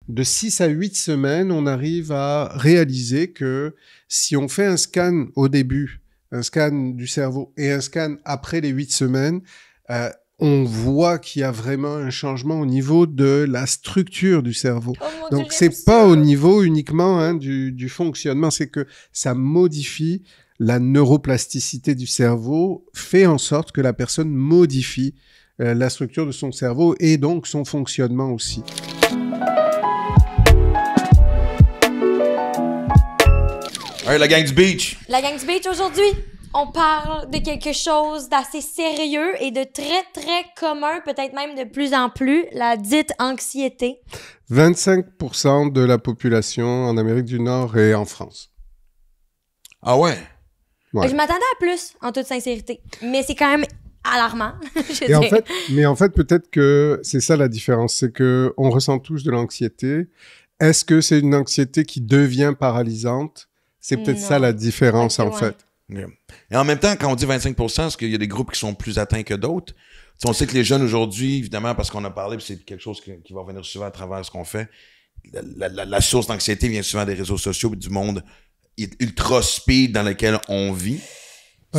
de 6 à 8 semaines, on arrive à réaliser que si on fait un scan au début, un scan du cerveau et un scan après les 8 semaines, on voit qu'il y a vraiment un changement au niveau de la structure du cerveau. Oh mon Donc, Dieu, c'est pas au niveau uniquement du fonctionnement, c'est que ça modifie la neuroplasticité du cerveau, fait en sorte que la personne modifie la structure de son cerveau et donc son fonctionnement aussi. Hey, la gang du beach! La gang du beach, aujourd'hui, on parle de quelque chose d'assez sérieux et de très, très commun, peut-être même de plus en plus, la dite anxiété. 25% de la population en Amérique du Nord et en France. Ah ouais? Ouais. Je m'attendais à plus, en toute sincérité. Mais c'est quand même alarmant, je Et dirais. en fait, peut-être que c'est ça la différence, c'est que on ressent tous de l'anxiété. Est-ce que c'est une anxiété qui devient paralysante? C'est peut-être ça la différence, Ok, en fait. Et en même temps, quand on dit 25%, est-ce qu'il y a des groupes qui sont plus atteints que d'autres? T'sais, on sait que les jeunes aujourd'hui, évidemment, parce qu'on a parlé, puis c'est quelque chose qui va revenir souvent à travers ce qu'on fait, la source d'anxiété vient souvent des réseaux sociaux et du monde ultra speed dans lequel on vit.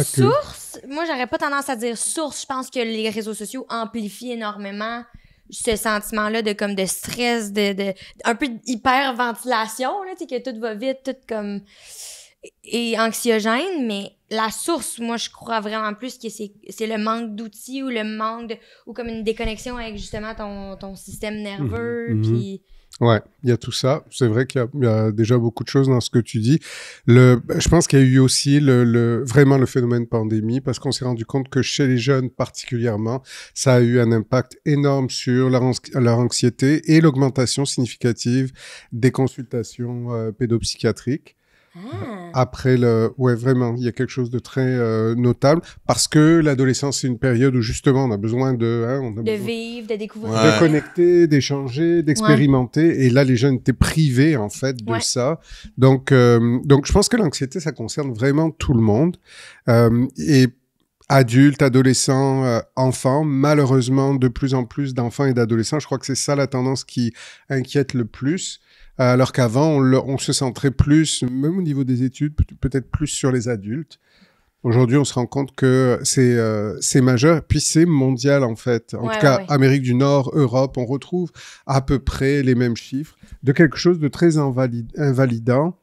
Source, moi, j'aurais pas tendance à dire source. Je pense que les réseaux sociaux amplifient énormément ce sentiment-là de comme de stress, de un peu d'hyperventilation, là, tu sais, que tout va vite, tout comme et anxiogène, mais la source, moi, je crois vraiment plus que c'est le manque d'outils ou le manque ou comme une déconnexion avec justement ton système nerveux, puis... Ouais, il y a tout ça. C'est vrai qu'il y a déjà beaucoup de choses dans ce que tu dis. Je pense qu'il y a eu aussi vraiment le phénomène pandémie, parce qu'on s'est rendu compte que chez les jeunes particulièrement, ça a eu un impact énorme sur leur anxiété et l'augmentation significative des consultations pédopsychiatriques. Après ouais, vraiment, il y a quelque chose de très notable, parce que l'adolescence, c'est une période où justement on a besoin de vivre, de découvrir, de connecter, d'échanger, d'expérimenter. Et là, les jeunes étaient privés en fait de ça. Donc, je pense que l'anxiété, ça concerne vraiment tout le monde. Et adultes, adolescents, enfants, malheureusement, de plus en plus d'enfants et d'adolescents. Je crois que c'est ça la tendance qui inquiète le plus. Alors qu'avant, on se centrait plus, même au niveau des études, peut-être plus sur les adultes. Aujourd'hui, on se rend compte que c'est majeur, puis c'est mondial en fait. En tout cas, Amérique du Nord, Europe, on retrouve à peu près les mêmes chiffres de quelque chose de très invalidant,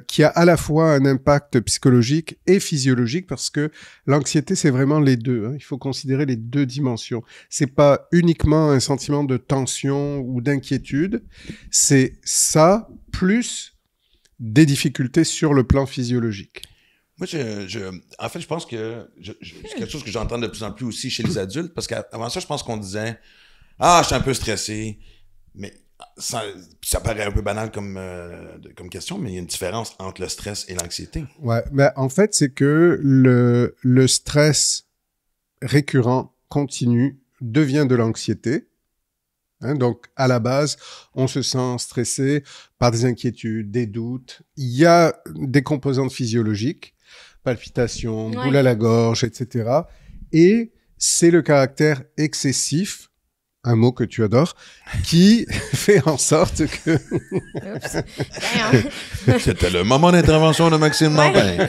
qui a à la fois un impact psychologique et physiologique, parce que l'anxiété, c'est vraiment les deux. Il faut considérer les deux dimensions. C'est pas uniquement un sentiment de tension ou d'inquiétude, c'est ça plus des difficultés sur le plan physiologique. Moi, en fait, je pense que c'est quelque chose que j'entends de plus en plus aussi chez les adultes, parce qu'avant ça, je pense qu'on disait « Ah, je suis un peu stressé », mais ça paraît un peu banal comme question, mais il y a une différence entre le stress et l'anxiété. Ouais, mais en fait, c'est que le stress récurrent, continu, devient de l'anxiété. Donc, à la base, on se sent stressé par des inquiétudes, des doutes. Il y a des composantes physiologiques, palpitations, boule à la gorge, etc. Et c'est le caractère excessif, un mot que tu adores, qui fait en sorte que... C'était le moment d'intervention de Maxime Martin.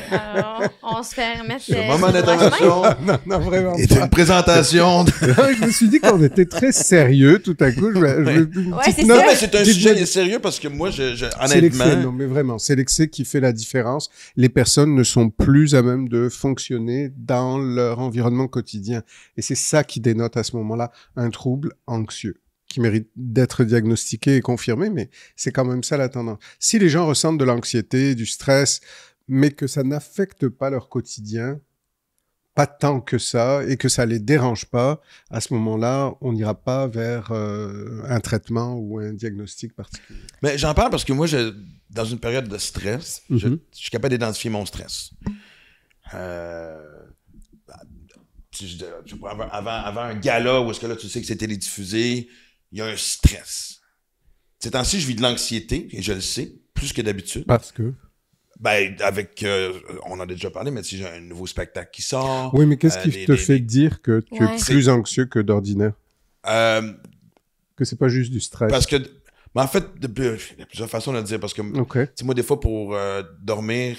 On se fait remettre... Le moment d'intervention non, vraiment est une présentation. Je me suis dit qu'on était très sérieux tout à coup. Non, mais c'est un sujet sérieux, parce que moi, honnêtement... C'est l'excès, non, mais vraiment, c'est l'excès qui fait la différence. Les personnes ne sont plus à même de fonctionner dans leur environnement quotidien. Et c'est ça qui dénote à ce moment-là un trouble anxieux, qui mérite d'être diagnostiqué et confirmé, mais c'est quand même ça la tendance. Si les gens ressentent de l'anxiété, du stress, mais que ça n'affecte pas leur quotidien, pas tant que ça, et que ça les dérange pas, à ce moment-là, on n'ira pas vers un traitement ou un diagnostic particulier. Mais j'en parle parce que moi, dans une période de stress, je suis capable d'identifier mon stress. Avant un gala où est-ce que là, tu sais que c'est télédiffusé, il y a un stress. Ces temps-ci, je vis de l'anxiété, et je le sais, plus que d'habitude. Parce que? Ben, on en a déjà parlé, mais si j'ai un nouveau spectacle qui sort... Oui, mais qu'est-ce qui te fait dire que tu es plus anxieux que d'ordinaire? Que c'est pas juste du stress? Parce que Mais en fait, il y a plusieurs façons de le dire, parce que moi, des fois, pour dormir,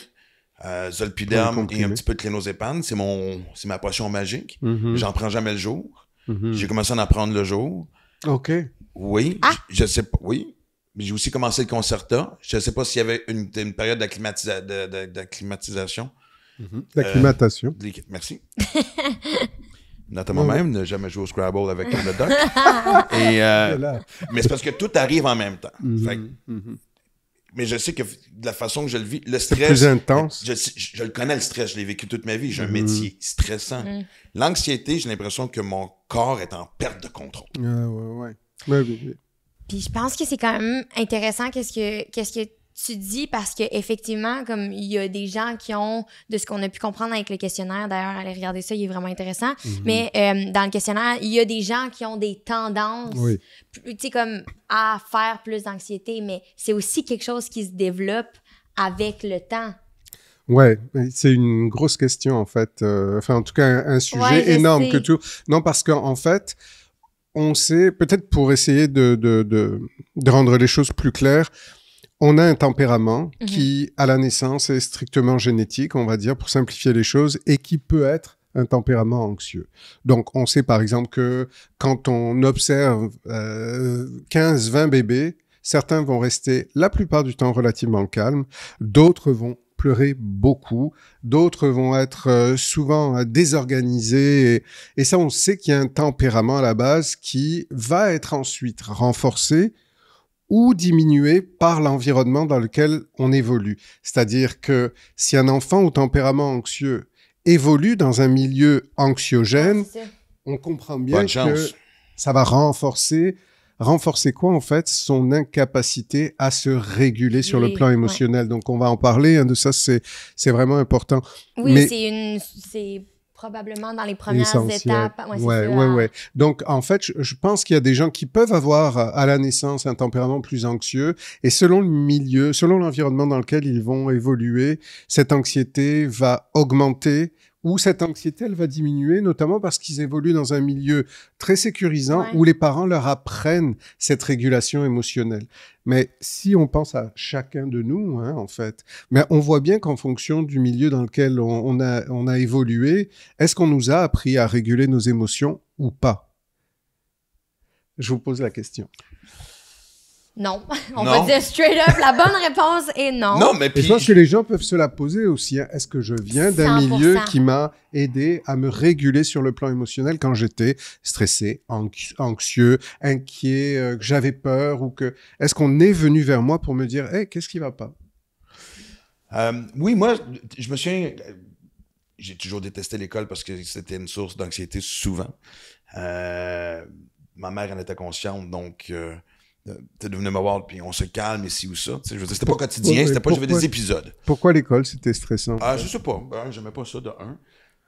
Zolpidem et un petit peu de clénozépam, c'est ma potion magique. J'en prends jamais le jour. J'ai commencé à en prendre le jour. OK. Oui, je sais pas. Oui. Mais j'ai aussi commencé le Concerta. Je ne sais pas s'il y avait une période d'acclimatisation. D'acclimatation. Merci. Note à moi-même, ne jamais jouer au Scrabble avec le doc. Mais c'est parce que tout arrive en même temps. Mais je sais que de la façon que je le vis, le stress... C'est plus intense. Je le connais, le stress. Je l'ai vécu toute ma vie. J'ai un métier stressant. L'anxiété, j'ai l'impression que mon corps est en perte de contrôle. Ouais. Puis je pense que c'est quand même intéressant qu'est-ce que tu dis, parce que effectivement, comme il y a des gens qui ont, de ce qu'on a pu comprendre avec le questionnaire, d'ailleurs, allez regarder ça, il est vraiment intéressant, mais dans le questionnaire, il y a des gens qui ont des tendances, tu sais, comme à faire plus d'anxiété, mais c'est aussi quelque chose qui se développe avec le temps. Ouais, c'est une grosse question, en fait. En tout cas, un sujet énorme que tout... Non, parce qu'en fait, on sait, peut-être pour essayer de rendre les choses plus claires, on a un tempérament qui, à la naissance, est strictement génétique, on va dire, pour simplifier les choses, et qui peut être un tempérament anxieux. Donc, on sait par exemple que quand on observe 15-20 bébés, certains vont rester la plupart du temps relativement calmes, d'autres vont pleurer beaucoup, d'autres vont être souvent désorganisés, et ça, on sait qu'il y a un tempérament à la base qui va être ensuite renforcé ou diminué par l'environnement dans lequel on évolue. C'est-à-dire que si un enfant au tempérament anxieux évolue dans un milieu anxiogène, on comprend bien que ça va renforcer quoi, en fait? Son incapacité à se réguler sur le plan émotionnel. Donc, on va en parler, de ça, c'est vraiment important. Oui, mais c'est probablement dans les premières étapes. Ouais. Donc, en fait, je pense qu'il y a des gens qui peuvent avoir à la naissance un tempérament plus anxieux, et selon le milieu, selon l'environnement dans lequel ils vont évoluer, cette anxiété va augmenter, ou cette anxiété, elle va diminuer, notamment parce qu'ils évoluent dans un milieu très sécurisant où les parents leur apprennent cette régulation émotionnelle. Mais si on pense à chacun de nous, en fait, mais on voit bien qu'en fonction du milieu dans lequel on a évolué, est-ce qu'on nous a appris à réguler nos émotions ou pas? Je vous pose la question. Non. On va dire straight up, la bonne réponse est non. Non, mais puis... je pense que les gens peuvent se la poser aussi. Est-ce que je viens d'un milieu qui m'a aidé à me réguler sur le plan émotionnel quand j'étais stressé, anxieux, inquiet, que j'avais peur, ou que... Est-ce qu'on est venu vers moi pour me dire « Hey, qu'est-ce qui va pas? » Oui, moi, je me souviens... J'ai toujours détesté l'école parce que c'était une source d'anxiété souvent. Ma mère en était consciente, donc... t'es devenu me voir, puis on se calme ici ou ça. Je veux dire, c'était pas quotidien, c'était pas, j'avais des épisodes. Pourquoi l'école, c'était stressant? Je sais pas. J'aimais pas ça de un.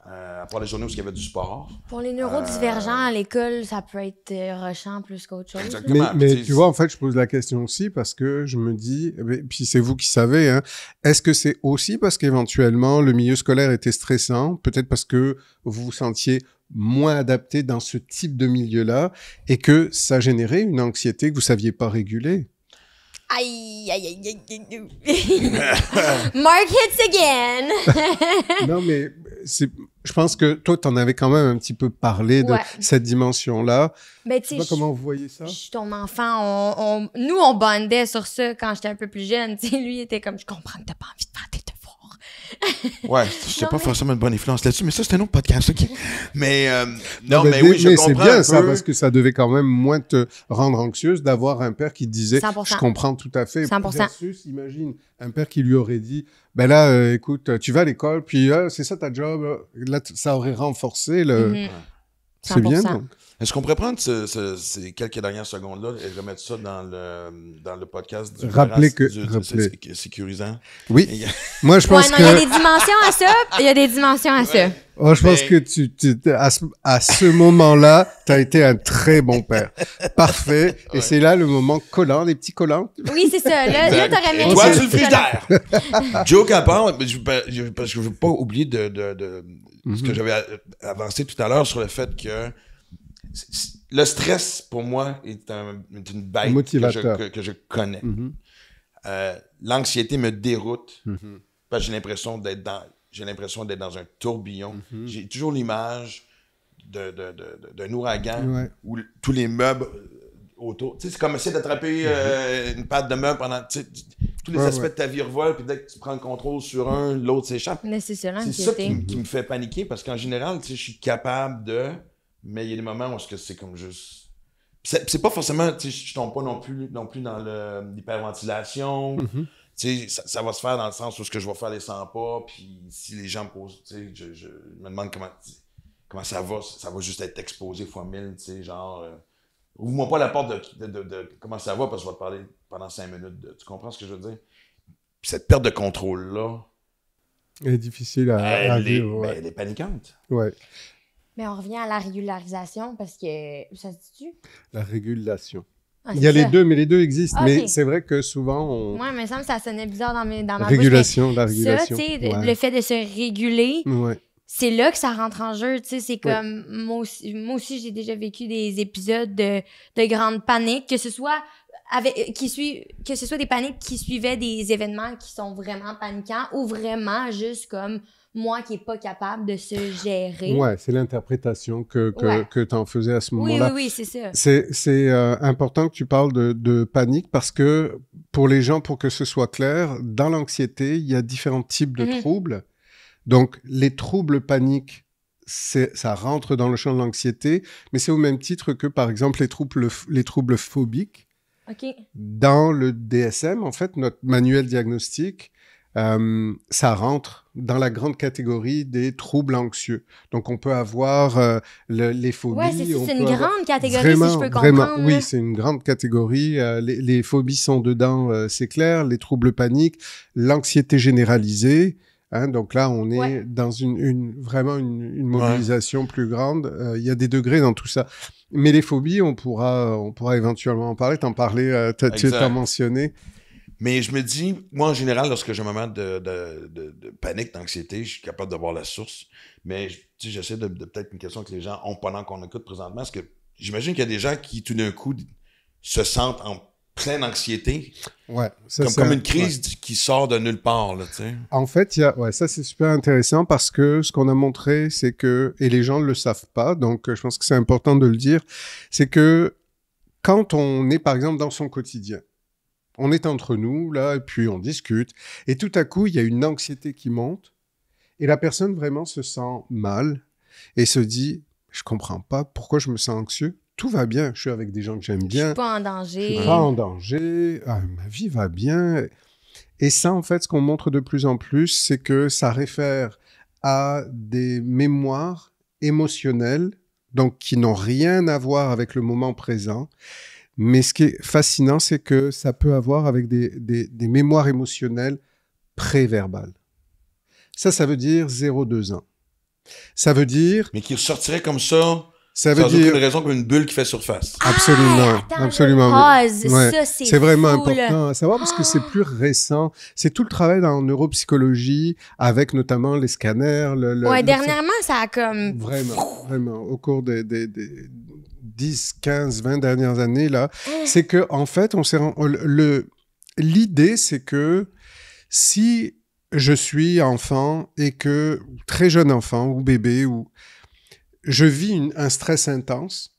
À part les journées où il y avait du sport. Pour les neurodivergents à l'école, ça peut être rushant plus qu'autre chose. Exactement. Mais tu vois, en fait, je pose la question aussi parce que je me dis, puis c'est vous qui savez, est-ce que c'est aussi parce qu'éventuellement, le milieu scolaire était stressant, peut-être parce que vous vous sentiez moins adapté dans ce type de milieu-là, et que ça générait une anxiété que vous saviez pas réguler? Aïe. Mark hits again. Non, mais je pense que toi, t'en avais quand même un petit peu parlé de cette dimension-là. Ben, tu sais comment vous voyez ça? Je suis ton enfant. Nous, on bondait sur ça quand j'étais un peu plus jeune. T'sais, lui, il était comme, je comprends que t'as pas envie de faire tes devoirs. Je sais pas forcément une bonne influence là-dessus, mais ça, c'est un autre podcast, OK? Mais, mais oui, je comprends c'est bien ça, parce que ça devait quand même moins te rendre anxieuse d'avoir un père qui te disait, 100%. Je comprends tout à fait. 100%. Versus, imagine, un père qui lui aurait dit, ben là, écoute, tu vas à l'école, puis c'est ça ta job. Là, ça aurait renforcé le... C'est bien, donc. Est-ce qu'on pourrait prendre ces quelques dernières secondes-là et remettre ça dans le podcast du Rappeler sécurisant? Oui. Moi, je pense que... Il y a des dimensions à ça. Il y a des dimensions à ça. Oh, je pense que à ce moment-là, tu as été un très bon père. Parfait. Et c'est là le moment collant, les petits collants. Oui, c'est ça. Là t'aurais mérité. Toi, tu le frigidaire. Joke à part, parce que je veux pas oublier de ce que j'avais avancé tout à l'heure sur le fait que le stress, pour moi, est une bête que je connais. L'anxiété me déroute parce que j'ai l'impression d'être dans un tourbillon. J'ai toujours l'image d'un ouragan où tous les meubles autour... Tu sais, c'est comme essayer d'attraper une patte de meuble pendant... Tous les aspects de ta vie revolent, puis dès que tu prends le contrôle sur un, l'autre s'échappe. Mais c'est ça, qui me fait paniquer, parce qu'en général, je suis capable de... Mais il y a des moments où c'est comme juste... C'est pas forcément... Je tombe pas non plus dans l'hyperventilation. Ça va se faire dans le sens où je vais faire les 100 pas, puis si les gens me posent... Je me demande comment ça va. Ça va juste être exposé fois 1000, genre... Ouvre-moi pas la porte de comment ça va, parce que je vais te parler pendant 5 minutes. Tu comprends ce que je veux dire? Puis cette perte de contrôle-là... Elle est difficile à vivre. Elle est paniquante. Ouais. Mais on revient à la régularisation, parce que... Ça se dit-tu? La régulation. Il y a les deux, mais les deux existent. Mais c'est vrai que souvent, Moi, il me semble que ça sonnait bizarre dans ma bouche. La régulation. Ça, tu sais, le fait de se réguler... C'est là que ça rentre en jeu, tu sais, c'est comme, moi aussi j'ai déjà vécu des épisodes de grande panique, que ce soit des paniques qui suivaient des événements qui sont vraiment paniquants ou vraiment juste comme moi qui est pas capable de se gérer. Ouais, c'est l'interprétation que tu en faisais à ce moment-là. Oui, c'est ça. C'est important que tu parles de panique parce que pour les gens, pour que ce soit clair, dans l'anxiété, il y a différents types de troubles. Donc, les troubles paniques, ça rentre dans le champ de l'anxiété, mais c'est au même titre que, par exemple, les troubles phobiques. Dans le DSM, en fait, notre manuel diagnostique, ça rentre dans la grande catégorie des troubles anxieux. Donc, on peut avoir les phobies. Oui, c'est une grande catégorie, si je peux comprendre. Oui, c'est une grande catégorie. Les phobies sont dedans, c'est clair. Les troubles paniques, l'anxiété généralisée. Donc là, on est dans vraiment une mobilisation plus grande. Il y a des degrés dans tout ça. Mais les phobies, on pourra éventuellement en parler. Tu t'en mentionné. Mais je me dis, moi, en général, lorsque j'ai un moment de panique, d'anxiété, je suis capable de voir la source. Mais j'essaie de peut-être une question que les gens ont pendant qu'on écoute présentement. Parce que j'imagine qu'il y a des gens qui, tout d'un coup, se sentent en pleine anxiété. Ouais, comme une crise qui sort de nulle part, là, tu sais. En fait, ça c'est super intéressant parce que ce qu'on a montré, c'est que, et les gens ne le savent pas, donc je pense que c'est important de le dire, c'est que quand on est, par exemple, dans son quotidien, on est entre nous, là, et puis on discute, et tout à coup, il y a une anxiété qui monte, et la personne vraiment se sent mal, et se dit, je comprends pas pourquoi je me sens anxieux. Tout va bien, je suis avec des gens que j'aime bien. Je suis pas en danger. Je suis pas en danger, ma vie va bien. Et ça, en fait, ce qu'on montre de plus en plus, c'est que ça réfère à des mémoires émotionnelles, donc qui n'ont rien à voir avec le moment présent. Mais ce qui est fascinant, c'est que ça peut avoir avec des mémoires émotionnelles pré-verbales. Ça veut dire 0-2 ans. Ça veut dire... Mais qui ressortirait comme ça... Ça veut dire... aucune raison comme une bulle qui fait surface. Absolument, absolument. Ça, c'est vraiment fou, important à savoir parce que c'est plus récent. C'est tout le travail en neuropsychologie avec notamment les scanners. Dernièrement, ça a comme... Vraiment. Au cours des 10, 15, 20 dernières années, là, c'est que en fait, l'idée, c'est que si je suis enfant et que très jeune enfant ou bébé ou je vis un stress intense,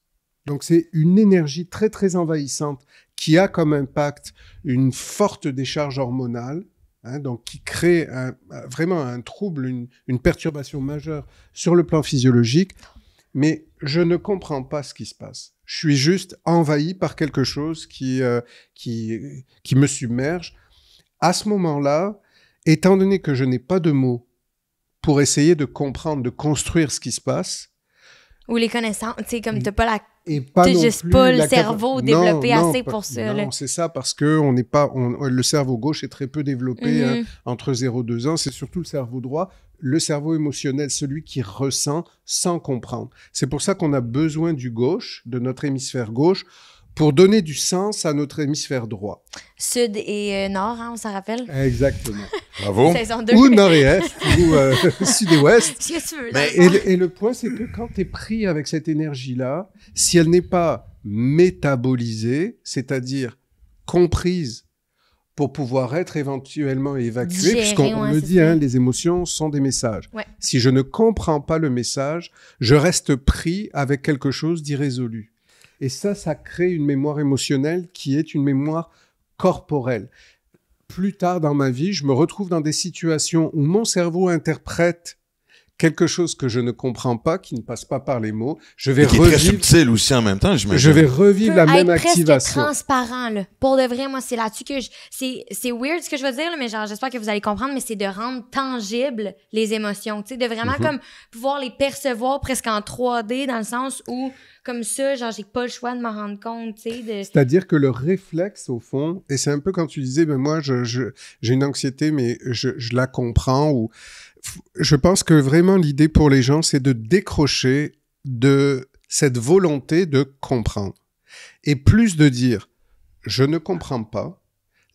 donc c'est une énergie très, très envahissante qui a comme impact une forte décharge hormonale, donc qui crée vraiment un trouble, une perturbation majeure sur le plan physiologique, mais je ne comprends pas ce qui se passe. Je suis juste envahi par quelque chose qui me submerge. À ce moment-là, étant donné que je n'ai pas de mots pour essayer de comprendre, de construire ce qui se passe, ou les connaissances, tu sais, comme t'as pas la... Et pas non juste plus pas le cerveau développé assez pour ça. Non, c'est ça, parce que le cerveau gauche est très peu développé entre 0 et 2 ans. C'est surtout le cerveau droit, le cerveau émotionnel, celui qui ressent sans comprendre. C'est pour ça qu'on a besoin du gauche, de notre hémisphère gauche, pour donner du sens à notre hémisphère droit. Sud et nord, on s'en rappelle? Exactement. Bravo. Saison 2. Ou nord et est, ou sud et ouest. Ce que tu veux. Mais- Et le point, c'est que quand tu es pris avec cette énergie-là, si elle n'est pas métabolisée, c'est-à-dire comprise pour pouvoir être éventuellement évacuée, Digérée, puisqu'on ouais, le c'est dit, ça. les émotions sont des messages. Ouais. Si je ne comprends pas le message, je reste pris avec quelque chose d'irrésolu. Et ça crée une mémoire émotionnelle qui est une mémoire corporelle. Plus tard dans ma vie, je me retrouve dans des situations où mon cerveau interprète quelque chose que je ne comprends pas, qui ne passe pas par les mots. Je vais Et qui est très revivre, subtil aussi en même temps, j'imagine. je vais revivre la même être presque activation. transparent, là. Pour de vrai, moi, c'est là-dessus que c'est weird ce que je veux dire, là, mais genre, j'espère que vous allez comprendre, mais c'est de rendre tangibles les émotions, tu sais, de vraiment comme pouvoir les percevoir presque en 3D, dans le sens où, comme ça, genre, j'ai pas le choix de m'en rendre compte, tu sais, de... C'est-à-dire que le réflexe, au fond, et c'est un peu quand tu disais, ben moi, j'ai une anxiété, mais je la comprends, ou je pense que vraiment l'idée pour les gens, c'est de décrocher de cette volonté de comprendre. Et plus de dire, je ne comprends pas,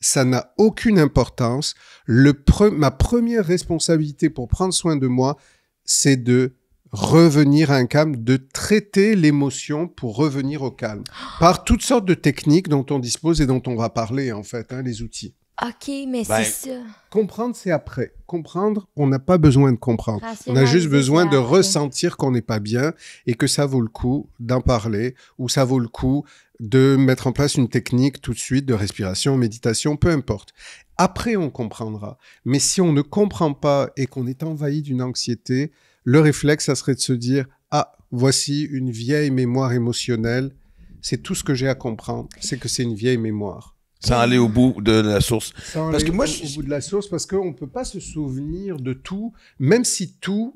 ça n'a aucune importance. Ma première responsabilité pour prendre soin de moi, c'est de revenir à un calme, de traiter l'émotion pour revenir au calme. Par toutes sortes de techniques dont on dispose et dont on va parler, en fait, les outils. OK, mais Ben, c'est ça. Comprendre, c'est après. Comprendre, on n'a pas besoin de comprendre. On a Rationaliser, juste besoin c'est de après. ressentir qu'on n'est pas bien et que ça vaut le coup d'en parler ou ça vaut le coup de mettre en place une technique tout de suite de respiration, méditation, peu importe. Après, on comprendra. Mais si on ne comprend pas et qu'on est envahi d'une anxiété, le réflexe, ça serait de se dire « Ah, voici une vieille mémoire émotionnelle. C'est tout ce que j'ai à comprendre. C'est que c'est une vieille mémoire. » Sans aller au bout de la source. Sans Parce aller que moi, au bout de la source, parce qu'on ne peut pas se souvenir de tout, même si tout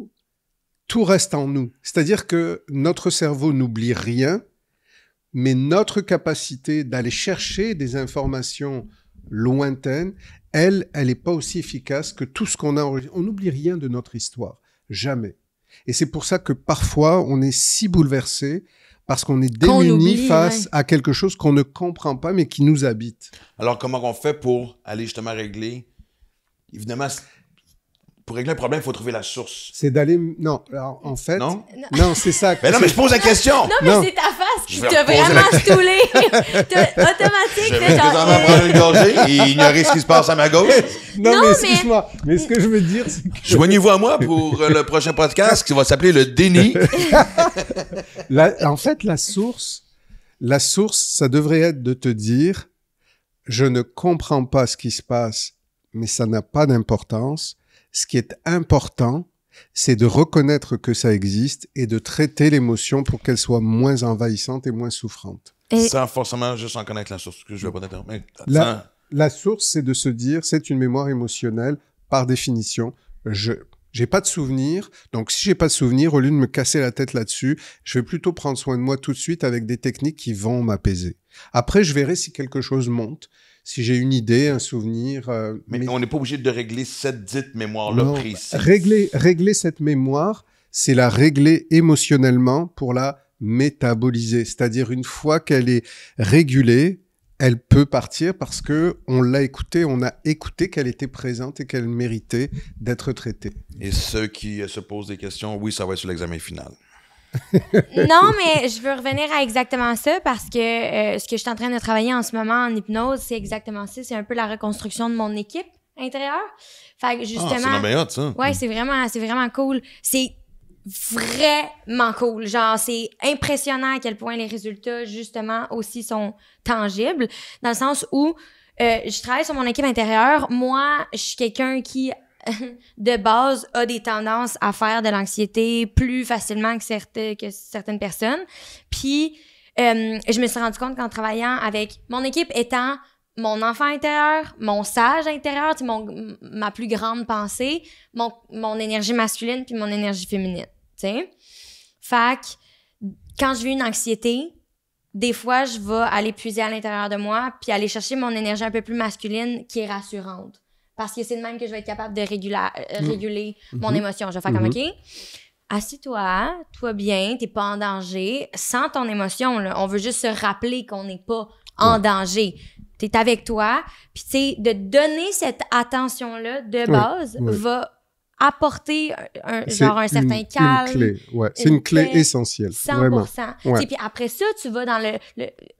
reste en nous. C'est-à-dire que notre cerveau n'oublie rien, mais notre capacité d'aller chercher des informations lointaines, elle n'est pas aussi efficace que tout ce qu'on a enregistré. On n'oublie rien de notre histoire, jamais. Et c'est pour ça que parfois, on est si bouleversé parce qu'on est Qu'on démuni oublie, face ouais. à quelque chose qu'on ne comprend pas, mais qui nous habite. Alors, comment on fait pour aller justement régler? Évidemment, pour régler un problème, il faut trouver la source. C'est d'aller... Non, alors, en fait... Non? Non, c'est ça. Mais non, mais je pose la question! Non, mais Non. c'est ta face qui Je vais t'a reposer vraiment stoulé. T'as automatique, Je fait vais genre... présentement prendre une gorgée et ignorer ce qui se passe à ma gauche. Non, Non, mais mais- excuse-moi. Mais ce que je veux dire, c'est que Joignez-vous à moi pour le prochain podcast qui va s'appeler le déni. en fait, la source, ça devrait être de te dire, je ne comprends pas ce qui se passe, mais ça n'a pas d'importance. Ce qui est important, c'est de reconnaître que ça existe et de traiter l'émotion pour qu'elle soit moins envahissante et moins souffrante. Et- Sans forcément juste en connaître la source, que je vais pas t'interrompre. Mais La source, c'est de se dire, c'est une mémoire émotionnelle, par définition. J'ai pas de souvenir, donc si j'ai pas de souvenir, au lieu de me casser la tête là-dessus, je vais plutôt prendre soin de moi tout de suite avec des techniques qui vont m'apaiser. Après, je verrai si quelque chose monte, si j'ai une idée, un souvenir. mais on n'est pas obligé de régler cette dite mémoire-là non, précise. régler cette mémoire, c'est la régler émotionnellement pour la métaboliser. C'est-à-dire, une fois qu'elle est régulée, elle peut partir parce que on l'a écoutée, on a écouté qu'elle était présente et qu'elle méritait d'être traitée. Et ceux qui se posent des questions, oui, ça va être sur l'examen final. Non, mais je veux revenir à exactement ça parce que ce que je suis en train de travailler en ce moment en hypnose, c'est exactement ça. C'est un peu la reconstruction de mon équipe intérieure. Fait que Ah, justement... c'est bien hot, ça. Ouais, c'est vraiment cool. C'est vraiment cool. Genre, c'est impressionnant à quel point les résultats, justement, aussi sont tangibles. Dans le sens où je travaille sur mon équipe intérieure. Moi, je suis quelqu'un qui, de base, a des tendances à faire de l'anxiété plus facilement que certaines personnes. Puis, je me suis rendu compte qu'en travaillant avec mon équipe étant mon enfant intérieur, mon sage intérieur, ma plus grande pensée, mon énergie masculine puis mon énergie féminine, tu sais. Fait que, quand je vis une anxiété, des fois, je vais aller puiser à l'intérieur de moi puis aller chercher mon énergie un peu plus masculine qui est rassurante. Parce que c'est de même que je vais être capable de réguler mon émotion. Je vais faire comme, OK, assis-toi, toi bien, t'es pas en danger. Sans ton émotion, là, on veut juste se rappeler qu'on n'est pas en danger. t'es avec toi. Puis, tu sais, de donner cette attention-là de base va apporter un certain calme. Une clé, c'est une clé essentielle. 100%. Puis après ça, tu vas dans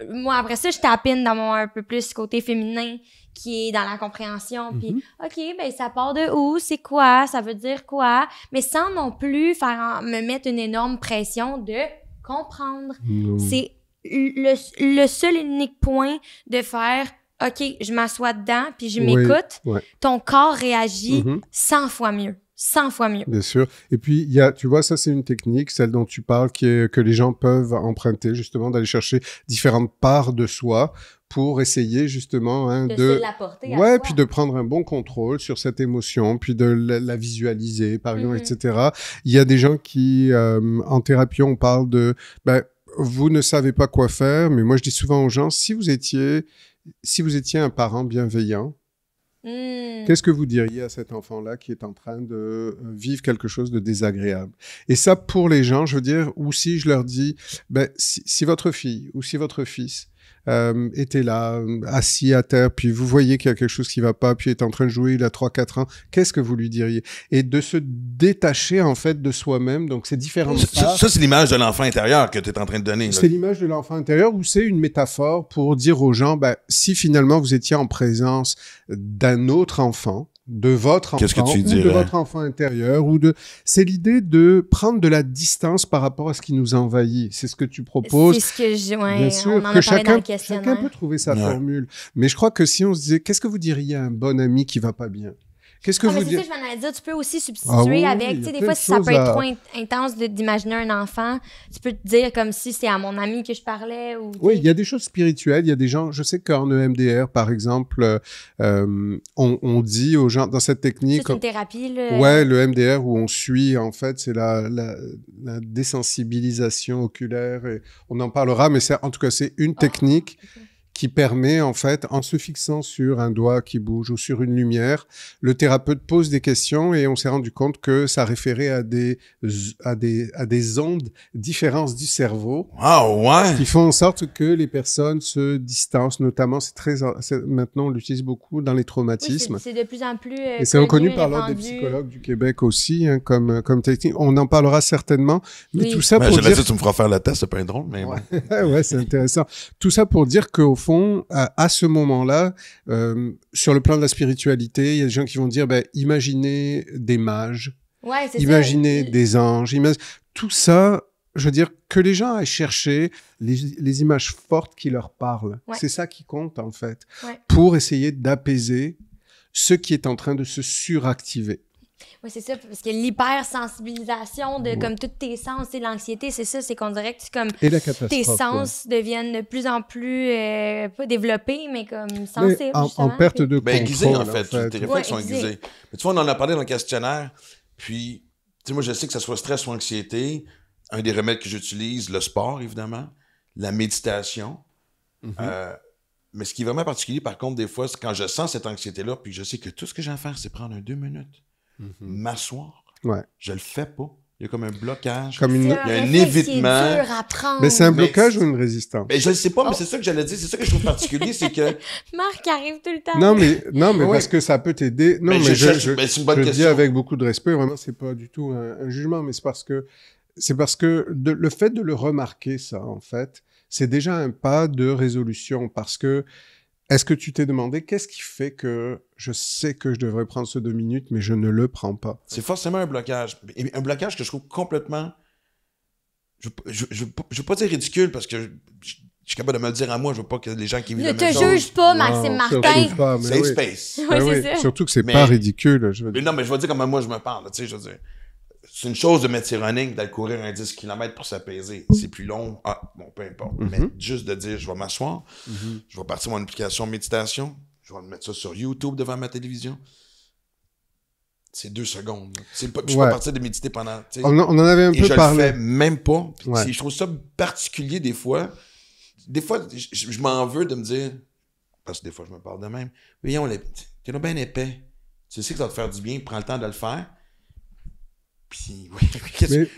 moi, après ça, je tapine dans mon un peu plus côté féminin qui est dans la compréhension. Puis, OK, ben ça part de où? C'est quoi? Ça veut dire quoi? Mais sans non plus me mettre une énorme pression de comprendre. C'est le seul et unique point de faire OK, je m'assois dedans, puis je m'écoute. Ton corps réagit 100 fois mieux. 100 fois mieux. Bien sûr. Et puis, tu vois, ça, c'est une technique, celle dont tu parles, que les gens peuvent emprunter, justement, d'aller chercher différentes parts de soi pour essayer, justement, de se l'apporter à soi. Puis de prendre un bon contrôle sur cette émotion, puis de la visualiser, par exemple, etc. Il y a des gens qui, en thérapie, on parle de, vous ne savez pas quoi faire, mais moi, je dis souvent aux gens, si vous étiez un parent bienveillant, qu'est-ce que vous diriez à cet enfant-là qui est en train de vivre quelque chose de désagréable? Et ça, pour les gens, je veux dire, ou si je leur dis, si votre fille ou si votre fils était là, assis à terre, puis vous voyez qu'il y a quelque chose qui va pas, puis il est en train de jouer, il a 3-4 ans, qu'est-ce que vous lui diriez? Et de se détacher, en fait, de soi-même, donc c'est différent. Ça, c'est l'image de l'enfant intérieur que tu es en train de donner. C'est l'image de l'enfant intérieur, ou c'est une métaphore pour dire aux gens, si finalement vous étiez en présence d'un autre enfant, de votre enfant, ou de votre enfant intérieur, c'est l'idée de prendre de la distance par rapport à ce qui nous envahit. C'est ce que tu proposes. C'est ce que bien sûr, on en a parlé dans le questionnaire. Chacun peut trouver sa formule. Mais je crois que si on se disait, qu'est-ce que vous diriez à un bon ami qui va pas bien? Qu'est-ce que vous dites? Je m'en allais dire, tu peux aussi substituer avec, tu sais, des fois, si ça peut être trop intense d'imaginer un enfant, tu peux te dire comme si c'est à mon ami que je parlais. Oui, il y a des choses spirituelles, il y a des gens, je sais qu'en EMDR, par exemple, on dit aux gens, dans cette technique... C'est une thérapie, le MDR, où on suit, en fait, c'est la désensibilisation oculaire, et on en parlera, mais en tout cas, c'est une technique qui permet, en fait, en se fixant sur un doigt qui bouge ou sur une lumière, le thérapeute pose des questions et on s'est rendu compte que ça référait à des ondes différentes du cerveau. Qui font en sorte que les personnes se distancent, notamment, maintenant on l'utilise beaucoup dans les traumatismes. Oui, c'est de plus en plus et c'est reconnu par l'Ordre des psychologues du Québec aussi, comme technique. On en parlera certainement, mais tout ça pour dire... tu me feras faire le test, c'est pas drôle, mais... Ouais, c'est intéressant. Tout ça pour dire qu'au fond, à ce moment-là, sur le plan de la spiritualité, il y a des gens qui vont dire, imaginez des mages, imaginez des anges, tout ça, je veux dire, que les gens aillent chercher les images fortes qui leur parlent. C'est ça qui compte, en fait, pour essayer d'apaiser ce qui est en train de se suractiver. Oui, c'est ça, parce que l'hypersensibilisation de comme tous tes sens, et l'anxiété, c'est ça, c'est qu'on dirait que tes sens deviennent de plus en plus pas développés, mais comme sensibles. En perte de contrôle. Aiguisés, en fait. Tes réflexes sont aiguisés. Mais tu vois, on en a parlé dans le questionnaire, puis, tu sais, moi, je sais que ça soit stress ou anxiété, un des remèdes que j'utilise, le sport, évidemment, la méditation. Mais ce qui est vraiment particulier, par contre, des fois, c'est quand je sens cette anxiété-là, puis je sais que tout ce que j'ai à faire, c'est prendre 2 minutes. M'asseoir. Je le fais pas. Il y a comme un blocage. Il y a un évitement. C'est dur à prendre. Mais c'est un blocage ou une résistance? Mais je ne sais pas, mais c'est ça que j'allais dire. C'est ça que je trouve particulier, c'est que... Marc arrive tout le temps. Non, mais parce que ça peut t'aider. Non, mais je le dis avec beaucoup de respect. Vraiment, c'est pas du tout un jugement, mais c'est parce que le fait de le remarquer, ça, en fait, c'est déjà un pas de résolution parce que est-ce que tu t'es demandé qu'est-ce qui fait que je sais que je devrais prendre ce 2 minutes, mais je ne le prends pas? C'est forcément un blocage. Et un blocage que je trouve complètement... Je veux pas dire ridicule, parce que je suis capable de me le dire à moi. Je veux pas que les gens qui vivent la même chose... Ne te juge pas, Maxime Martin. Safe space. Oui, c'est ça. Surtout que c'est pas ridicule. Mais non, mais je vais dire comment moi je me parle. Tu sais, je veux dire... C'est une chose de mettre ses running, d'aller courir un 10 km pour s'apaiser. C'est plus long. Peu importe. Mais juste de dire, je vais m'asseoir, je vais partir mon application méditation, je vais mettre ça sur YouTube devant ma télévision. C'est 2 secondes. Je vais partir de méditer pendant... On en avait un peu parlé. Je le fais même pas. Je trouve ça particulier des fois. Des fois, je m'en veux de me dire, parce que des fois, je me parle de même, voyons, t'es là bien épais. Tu sais que ça va te faire du bien, prends le temps de le faire. Puis,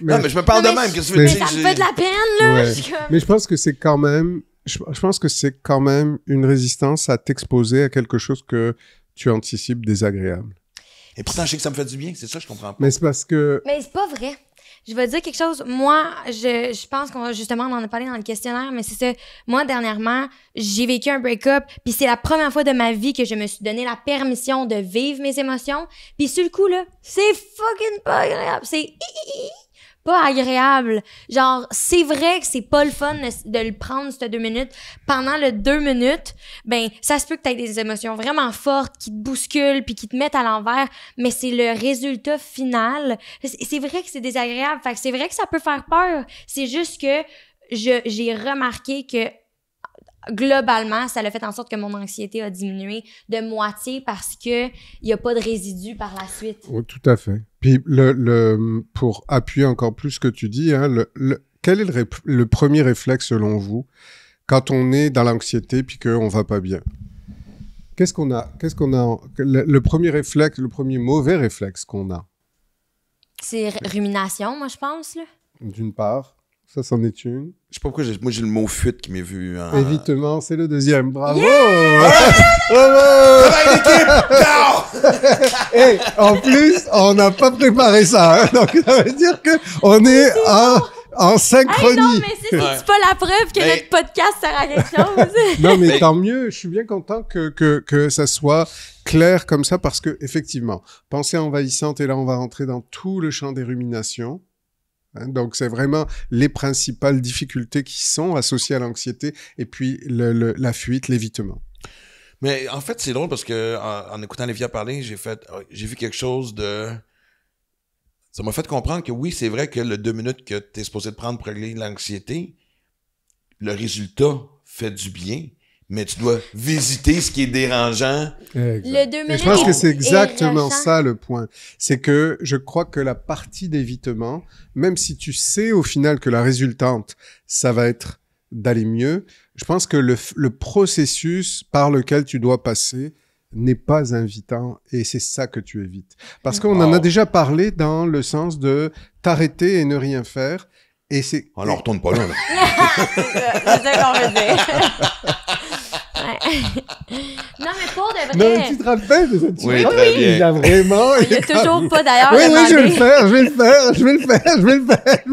non, mais je me parle de même. Mais ça me fait de la peine, là. Mais je pense que c'est quand même Je pense que c'est quand même une résistance à t'exposer à quelque chose que tu anticipes désagréable. Et pourtant, je sais que ça me fait du bien. C'est ça, je comprends pas. Mais c'est parce que... Mais c'est pas vrai. Je vais te dire quelque chose. Moi, je pense qu'on justement, on en a parlé dans le questionnaire, mais c'est ça. Moi, dernièrement, j'ai vécu un break-up, puis c'est la première fois de ma vie que je me suis donné la permission de vivre mes émotions. Puis sur le coup, là, c'est fucking pas agréable. C'est pas agréable. Genre, c'est vrai que c'est pas le fun de le prendre, ces 2 minutes. Pendant le 2 minutes, ben, ça se peut que t'aies des émotions vraiment fortes qui te bousculent puis qui te mettent à l'envers, mais c'est le résultat final. C'est vrai que c'est désagréable. Fait que c'est vrai que ça peut faire peur. C'est juste que j'ai remarqué que globalement, ça a fait en sorte que mon anxiété a diminué de moitié parce que il y a pas de résidus par la suite. Oui, tout à fait. Puis, pour appuyer encore plus ce que tu dis, hein, quel est le premier réflexe selon vous quand on est dans l'anxiété puis qu'on va pas bien? Qu'est-ce qu'on a le premier réflexe, le premier mauvais réflexe qu'on a? C'est rumination, moi, je pense, là. D'une part, ça, c'en est une. Je sais pas pourquoi moi j'ai le mot fuite qui m'est vu. Évitement, c'est le deuxième. Bravo! Travail d'équipe! Non! Et en plus, on n'a pas préparé ça. Hein? Donc, ça veut dire qu'on est en synchronie. Hey, non, mais c'est pas la preuve que notre podcast sert à quelque chose. Non, mais tant mieux. Je suis bien content que ça soit clair comme ça parce que, effectivement, pensée envahissante, et là, on va rentrer dans tout le champ des ruminations. Hein, donc, c'est vraiment les principales difficultés qui sont associées à l'anxiété et puis la fuite, l'évitement. Mais en fait, c'est drôle parce que en écoutant Lévia parler, j'ai vu quelque chose de... Ça m'a fait comprendre que oui, c'est vrai que le 2 minutes que tu es supposé de prendre pour régler l'anxiété, le résultat fait du bien, mais tu dois visiter ce qui est dérangeant. Le 2 minutes. Et je pense que c'est exactement ça le point. C'est que je crois que la partie d'évitement, même si tu sais au final que la résultante, ça va être d'aller mieux, je pense que le processus par lequel tu dois passer n'est pas invitant et c'est ça que tu évites. Parce qu'on en a déjà parlé dans le sens de t'arrêter et ne rien faire. Et c'est... On retourne pas là. C'est ça qu'on veut dire. Non, mais pour de vrai... Non, tu te rappelles de cette Oui, très bien. Il a vraiment... Il y a toujours pas, d'ailleurs, Oui, demandé. je vais le faire.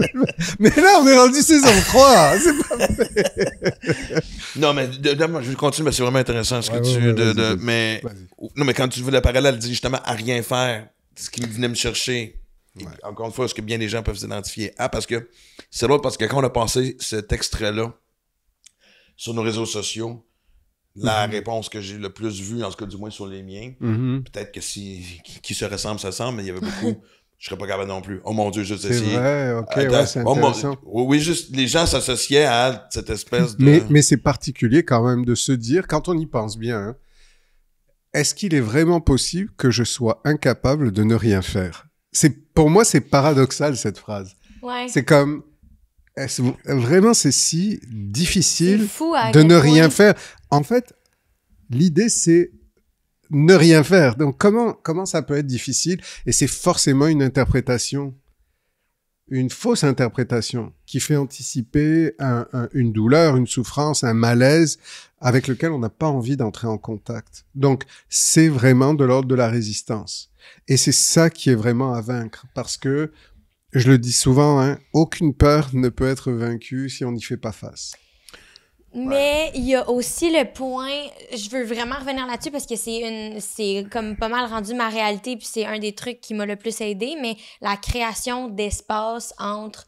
Mais là, on est rendu saison 3. C'est pas... Non, mais je vais continuer, mais c'est vraiment intéressant ce que Vas-y. mais non, mais quand tu veux le parallèle, dis justement à rien faire, ce qui venait me chercher. Ouais. Encore une fois, ce que bien des gens peuvent s'identifier à, parce que c'est drôle parce que quand on a passé cet extrait-là sur nos réseaux sociaux, la réponse que j'ai le plus vue, en tout cas du moins sur les miens, peut-être que qui se ressemble, ça semble, mais il y avait beaucoup. Je serais pas capable non plus. Oh mon Dieu, juste essayé. C'est vrai, ok, ouais, c'est intéressant. Oui, juste, les gens s'associaient à cette espèce de... Mais c'est particulier quand même de se dire, quand on y pense bien, hein, est-ce qu'il est vraiment possible que je sois incapable de ne rien faire? Pour moi, c'est paradoxal, cette phrase. Ouais. C'est comme... Vraiment, c'est si difficile de ne rien faire. En fait, l'idée, c'est ne rien faire. Donc, comment ça peut être difficile? Et c'est forcément une interprétation, une fausse interprétation qui fait anticiper une douleur, une souffrance, un malaise avec lequel on n'a pas envie d'entrer en contact. Donc, c'est vraiment de l'ordre de la résistance. Et c'est ça qui est vraiment à vaincre parce que je le dis souvent, hein, aucune peur ne peut être vaincue si on n'y fait pas face. Mais il y a aussi le point, je veux vraiment revenir là-dessus parce que c'est comme pas mal rendu ma réalité puis c'est un des trucs qui m'a le plus aidé, mais la création d'espace entre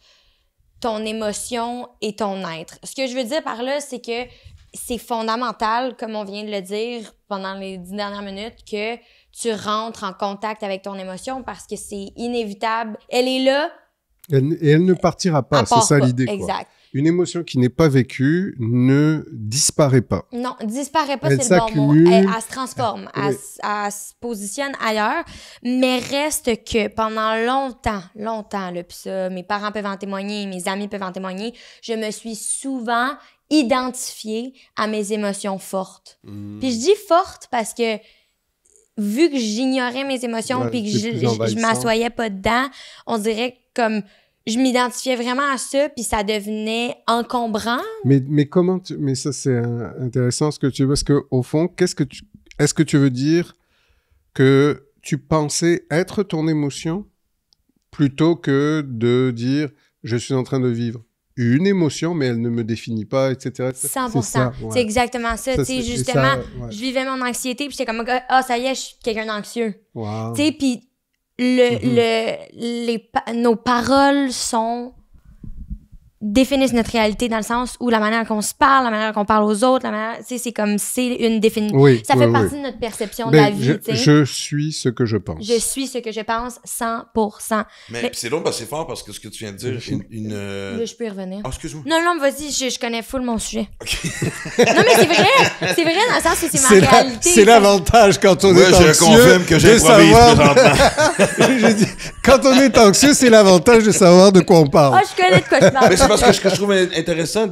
ton émotion et ton être. Ce que je veux dire par là, c'est que c'est fondamental, comme on vient de le dire pendant les 10 dernières minutes, que tu rentres en contact avec ton émotion parce que c'est inévitable. Elle est là. Et elle ne partira pas, c'est ça l'idée. Exact. Quoi. Une émotion qui n'est pas vécue ne disparaît pas. Non, disparaît pas, elle c'est le bon mot. Elle se transforme, oui. elle se positionne ailleurs, mais reste que pendant longtemps, là, pis ça, mes parents peuvent en témoigner, mes amis peuvent en témoigner, je me suis souvent identifiée à mes émotions fortes. Puis je dis fortes parce que vu que j'ignorais mes émotions puis que je m'assoyais pas dedans, on dirait comme je m'identifiais vraiment à ça, puis ça devenait encombrant. Mais comment mais ça, c'est intéressant ce que tu veux, parce qu'au fond, est-ce que tu veux dire que tu pensais être ton émotion plutôt que de dire « je suis en train de vivre » une émotion, mais elle ne me définit pas, etc. 100%. C'est exactement ça. Tu sais, justement, je vivais mon anxiété, puis j'étais comme, ah, ça y est, je suis quelqu'un d'anxieux. Wow. Tu sais, puis nos paroles définissent notre réalité dans le sens où la manière qu'on se parle, la manière qu'on parle aux autres, la manière, tu sais, c'est comme, c'est une définition. Oui, ça fait partie de notre perception de la vie, tu sais. Je suis ce que je pense. Je suis ce que je pense 100%. Mais c'est drôle, c'est fort parce que ce que tu viens de dire, Je peux y revenir. Ah, excuse-moi. Non, vas-y, je connais full mon sujet. OK. Non, mais c'est vrai dans le sens où c'est ma réalité. C'est l'avantage quand on est anxieux. Je confirme que j'improvise présentement. Je dis, quand on est anxieux, c'est l'avantage de savoir de quoi on parle. Ah, je connais de quoi je parle. Mais c'est parce que ce que je trouve intéressant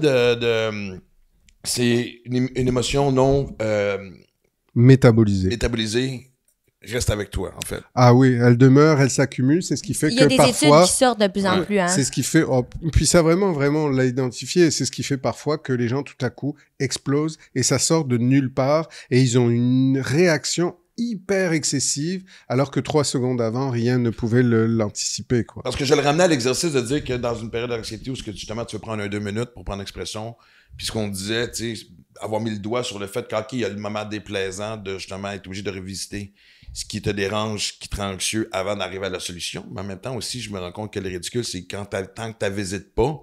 c'est une émotion non métabolisée reste avec toi, en fait. Ah oui, elle demeure, elle s'accumule, c'est ce qui fait que parfois... Il y a des études qui sortent de plus en plus, hein. C'est ce qui fait... Oh, puis ça, vraiment, on l'a identifié, c'est ce qui fait parfois que les gens, tout à coup, explosent, et ça sort de nulle part, et ils ont une réaction hyper excessive, alors que 3 secondes avant, rien ne pouvait l'anticiper, quoi. Parce que je le ramenais à l'exercice de dire que dans une période d'anxiété où justement tu veux prendre 2 minutes pour prendre l'expression, puis ce qu'on disait, tu sais, avoir mis le doigt sur le fait qu'il y a le moment déplaisant de justement être obligé de revisiter ce qui te dérange, qui te rend anxieux avant d'arriver à la solution. Mais en même temps aussi, je me rends compte que le ridicule, c'est tant que tu visites pas,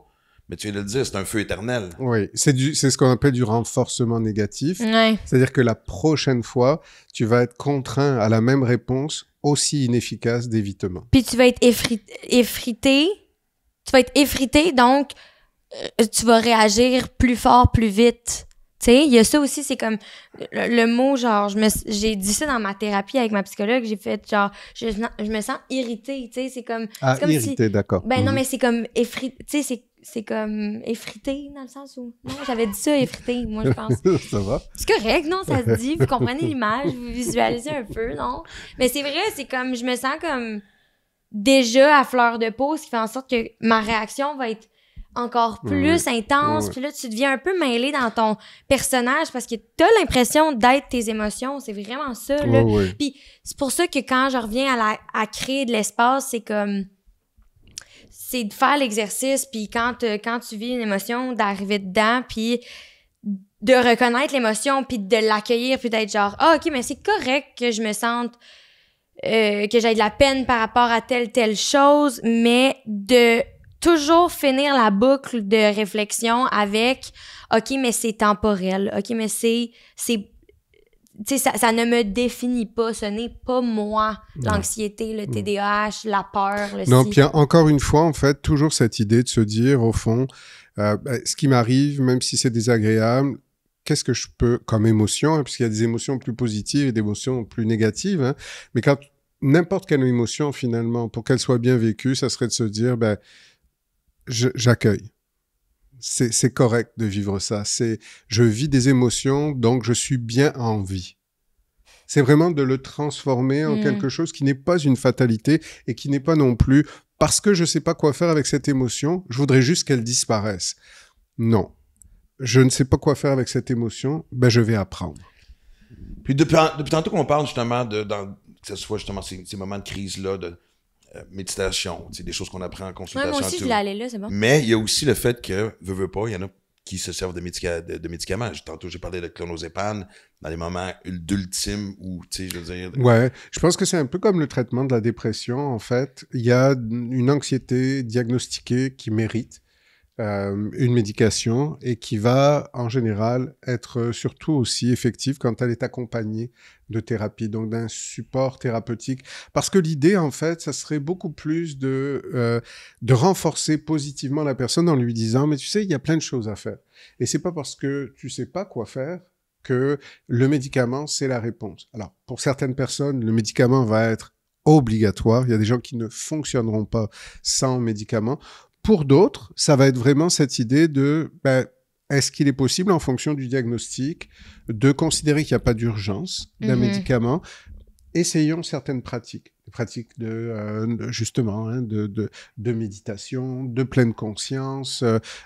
mais tu viens de le dire, c'est un feu éternel. Oui, c'est ce qu'on appelle du renforcement négatif. Ouais. C'est-à-dire que la prochaine fois, tu vas être contraint à la même réponse aussi inefficace d'évitement. Puis tu vas être effrité. Tu vas être effrité, donc tu vas réagir plus fort, plus vite. Tu sais, il y a ça aussi, c'est comme le mot, genre, j'ai dit ça dans ma thérapie avec ma psychologue, j'ai fait genre, je me sens irritée, tu sais, c'est comme... Ah, c'est comme irritée, d'accord. Ben non, mais c'est comme effrité, tu sais, c'est comme effrité dans le sens où... Non, j'avais dit ça, effrité, moi, je pense. Ça va? C'est correct, non, ça se dit, vous comprenez l'image, vous visualisez un peu, non? Mais c'est vrai, c'est comme, je me sens comme déjà à fleur de peau, ce qui fait en sorte que ma réaction va être encore plus intense, puis là, tu deviens un peu mêlé dans ton personnage parce que t'as l'impression d'être tes émotions, c'est vraiment ça, là. Puis c'est pour ça que quand je reviens à créer de l'espace, c'est comme... C'est de faire l'exercice, puis quand tu vis une émotion, d'arriver dedans, puis de reconnaître l'émotion, puis de l'accueillir, puis d'être genre « Ah, OK, mais c'est correct que je me sente... que j'aie de la peine par rapport à telle chose, mais de... toujours finir la boucle de réflexion avec « OK, mais c'est temporel. OK, mais c'est tu sais, ça ne me définit pas. Ce n'est pas moi, l'anxiété, le TDAH, la peur, le Non, puis encore une fois, en fait, toujours cette idée de se dire, au fond, ce qui m'arrive, même si c'est désagréable, qu'est-ce que je peux, comme émotion, hein, puisqu'il y a des émotions plus positives et des émotions plus négatives, hein, mais quand n'importe quelle émotion, finalement, pour qu'elle soit bien vécue, ça serait de se dire, j'accueille. C'est correct de vivre ça. Je vis des émotions, donc je suis bien en vie. C'est vraiment de le transformer en quelque chose qui n'est pas une fatalité et qui n'est pas non plus parce que je ne sais pas quoi faire avec cette émotion, je voudrais juste qu'elle disparaisse. Non. Je ne sais pas quoi faire avec cette émotion, je vais apprendre. Puis depuis tantôt qu'on parle justement que ce soit justement ces moments de crise-là, de méditation, des choses qu'on apprend en consultation. Ouais, moi aussi, je voulais aller là, c'est bon. Mais il y a aussi le fait que, veux pas, il y en a qui se servent de médicaments. Tantôt, j'ai parlé de clonazepam dans les moments ultimes où, tu sais, je veux dire... Ouais, je pense que c'est un peu comme le traitement de la dépression, en fait. Il y a une anxiété diagnostiquée qui mérite une médication et qui va, en général, être surtout aussi effective quand elle est accompagnée de thérapie, donc d'un support thérapeutique. Parce que l'idée, en fait, ça serait beaucoup plus de renforcer positivement la personne en lui disant « Mais tu sais, il y a plein de choses à faire. Et c'est pas parce que tu sais pas quoi faire que le médicament, c'est la réponse. » Alors, pour certaines personnes, le médicament va être obligatoire. Il y a des gens qui ne fonctionneront pas sans médicament. Pour d'autres, ça va être vraiment cette idée de est-ce qu'il est possible, en fonction du diagnostic, de considérer qu'il n'y a pas d'urgence d'un médicament essayons certaines pratiques. Des pratiques justement, de méditation, de pleine conscience.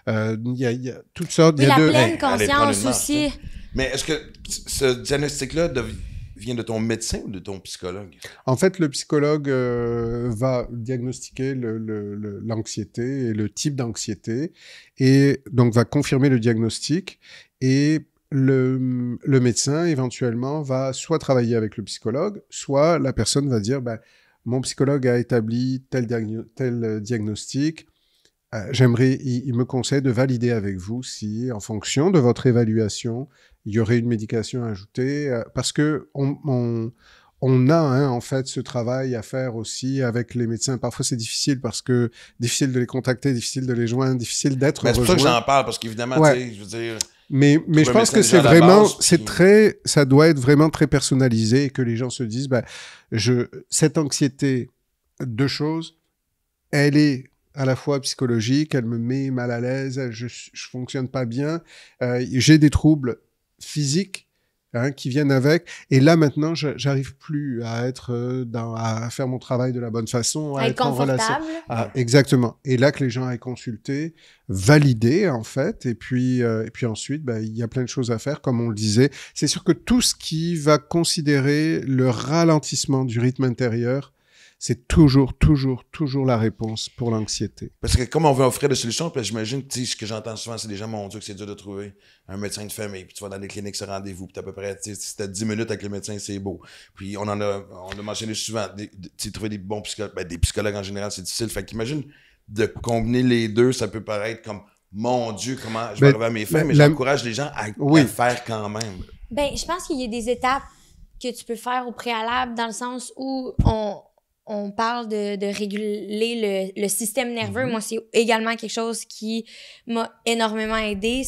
Il y a toutes sortes. Oui, il y a la de... pleine Allez, prendre conscience une marche, aussi. hein. Mais est-ce que ce diagnostic-là vient de ton médecin ou de ton psychologue? En fait, le psychologue va diagnostiquer l'anxiété et le type d'anxiété, et donc va confirmer le diagnostic, et le médecin, éventuellement, va soit travailler avec le psychologue, soit la personne va dire, mon psychologue a établi tel diagnostic, il me conseille de valider avec vous si, en fonction de votre évaluation, il y aurait une médication ajoutée, parce que on a en fait ce travail à faire aussi avec les médecins. Parfois c'est difficile difficile de les contacter, difficile de les joindre, difficile d'être rejoint. C'est pour ça que j'en parle, parce qu'évidemment, tu sais, je veux dire... Mais je pense que c'est vraiment, ça doit être vraiment très personnalisé, et que les gens se disent, cette anxiété, deux choses, elle est à la fois psychologique, elle me met mal à l'aise, je fonctionne pas bien, j'ai des troubles physiques qui viennent avec, et là maintenant j'arrive plus à être à faire mon travail de la bonne façon, à être en relation. Exactement. Et là que les gens aillent consulter, valider en fait, et puis ensuite il y a plein de choses à faire, comme on le disait. C'est sûr que tout ce qui va considérer le ralentissement du rythme intérieur, c'est toujours la réponse pour l'anxiété. Parce que comme on veut offrir des solutions, puis j'imagine, tu sais, ce que j'entends souvent, c'est des gens, mon Dieu, que c'est dur de trouver un médecin de famille, puis tu vas dans des cliniques, ce rendez-vous, puis t'as à peu près, tu sais, si t'as 10 minutes avec le médecin, c'est beau. Puis on a mentionné souvent, tu sais, trouver des bons psychologues, des psychologues en général, c'est difficile. Fait qu'imagine, de combiner les deux, ça peut paraître comme, mon Dieu, comment je vais arriver à mes fins, mais j'encourage les gens à le faire quand même. Je pense qu'il y a des étapes que tu peux faire au préalable, dans le sens où on parle de réguler le système nerveux. Moi, c'est également quelque chose qui m'a énormément aidé.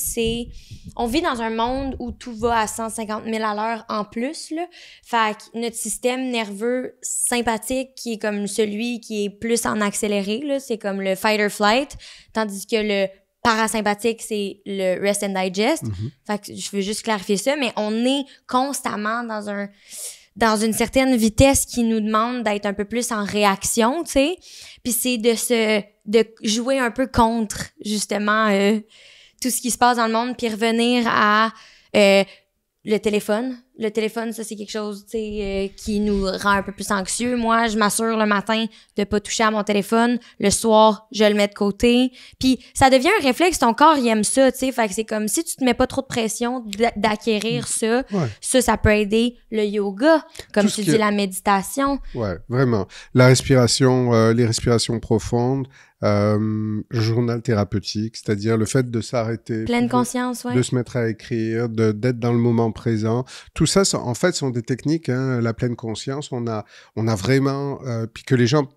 On vit dans un monde où tout va à 150 000 à l'heure en plus, là. Fait que notre système nerveux sympathique, qui est comme celui qui est plus en accéléré, là, c'est comme le fight or flight, tandis que le parasympathique, c'est le rest and digest. Fait que je veux juste clarifier ça, mais on est constamment dans une certaine vitesse qui nous demande d'être un peu plus en réaction, tu sais. Puis c'est de jouer un peu contre, justement, tout ce qui se passe dans le monde, puis revenir à le téléphone. Le téléphone, ça, c'est quelque chose, tu sais, qui nous rend un peu plus anxieux. Moi, je m'assure le matin de pas toucher à mon téléphone. Le soir, je le mets de côté. Puis ça devient un réflexe, ton corps, il aime ça, tu sais. Fait que c'est comme si tu te mets pas trop de pression d'acquérir ça. Ouais. Ça peut aider le yoga, comme tu dis, la méditation. Ouais, vraiment. La respiration, les respirations profondes, journal thérapeutique, c'est-à-dire le fait de s'arrêter. Pleine conscience, de se mettre à écrire, d'être dans le moment présent. Tout ça, en fait, sont des techniques, la pleine conscience. On a vraiment, puis que les gens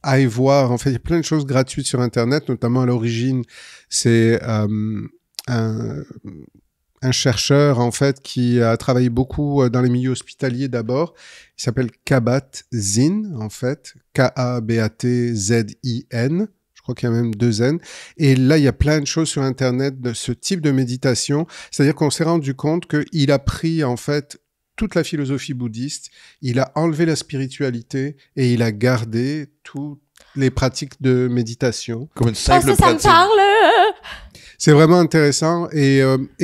aillent voir. En fait, il y a plein de choses gratuites sur Internet, notamment à l'origine, c'est un chercheur, en fait, qui a travaillé beaucoup dans les milieux hospitaliers d'abord. Il s'appelle Kabat-Zinn, en fait. Kabatzin. Je crois qu'il y a même 2 N. Et là, il y a plein de choses sur Internet de ce type de méditation. C'est-à-dire qu'on s'est rendu compte qu'il a pris, en fait, toute la philosophie bouddhiste, il a enlevé la spiritualité et il a gardé toutes les pratiques de méditation. Comme une simple pratique. Ça me parle! C'est vraiment intéressant. Et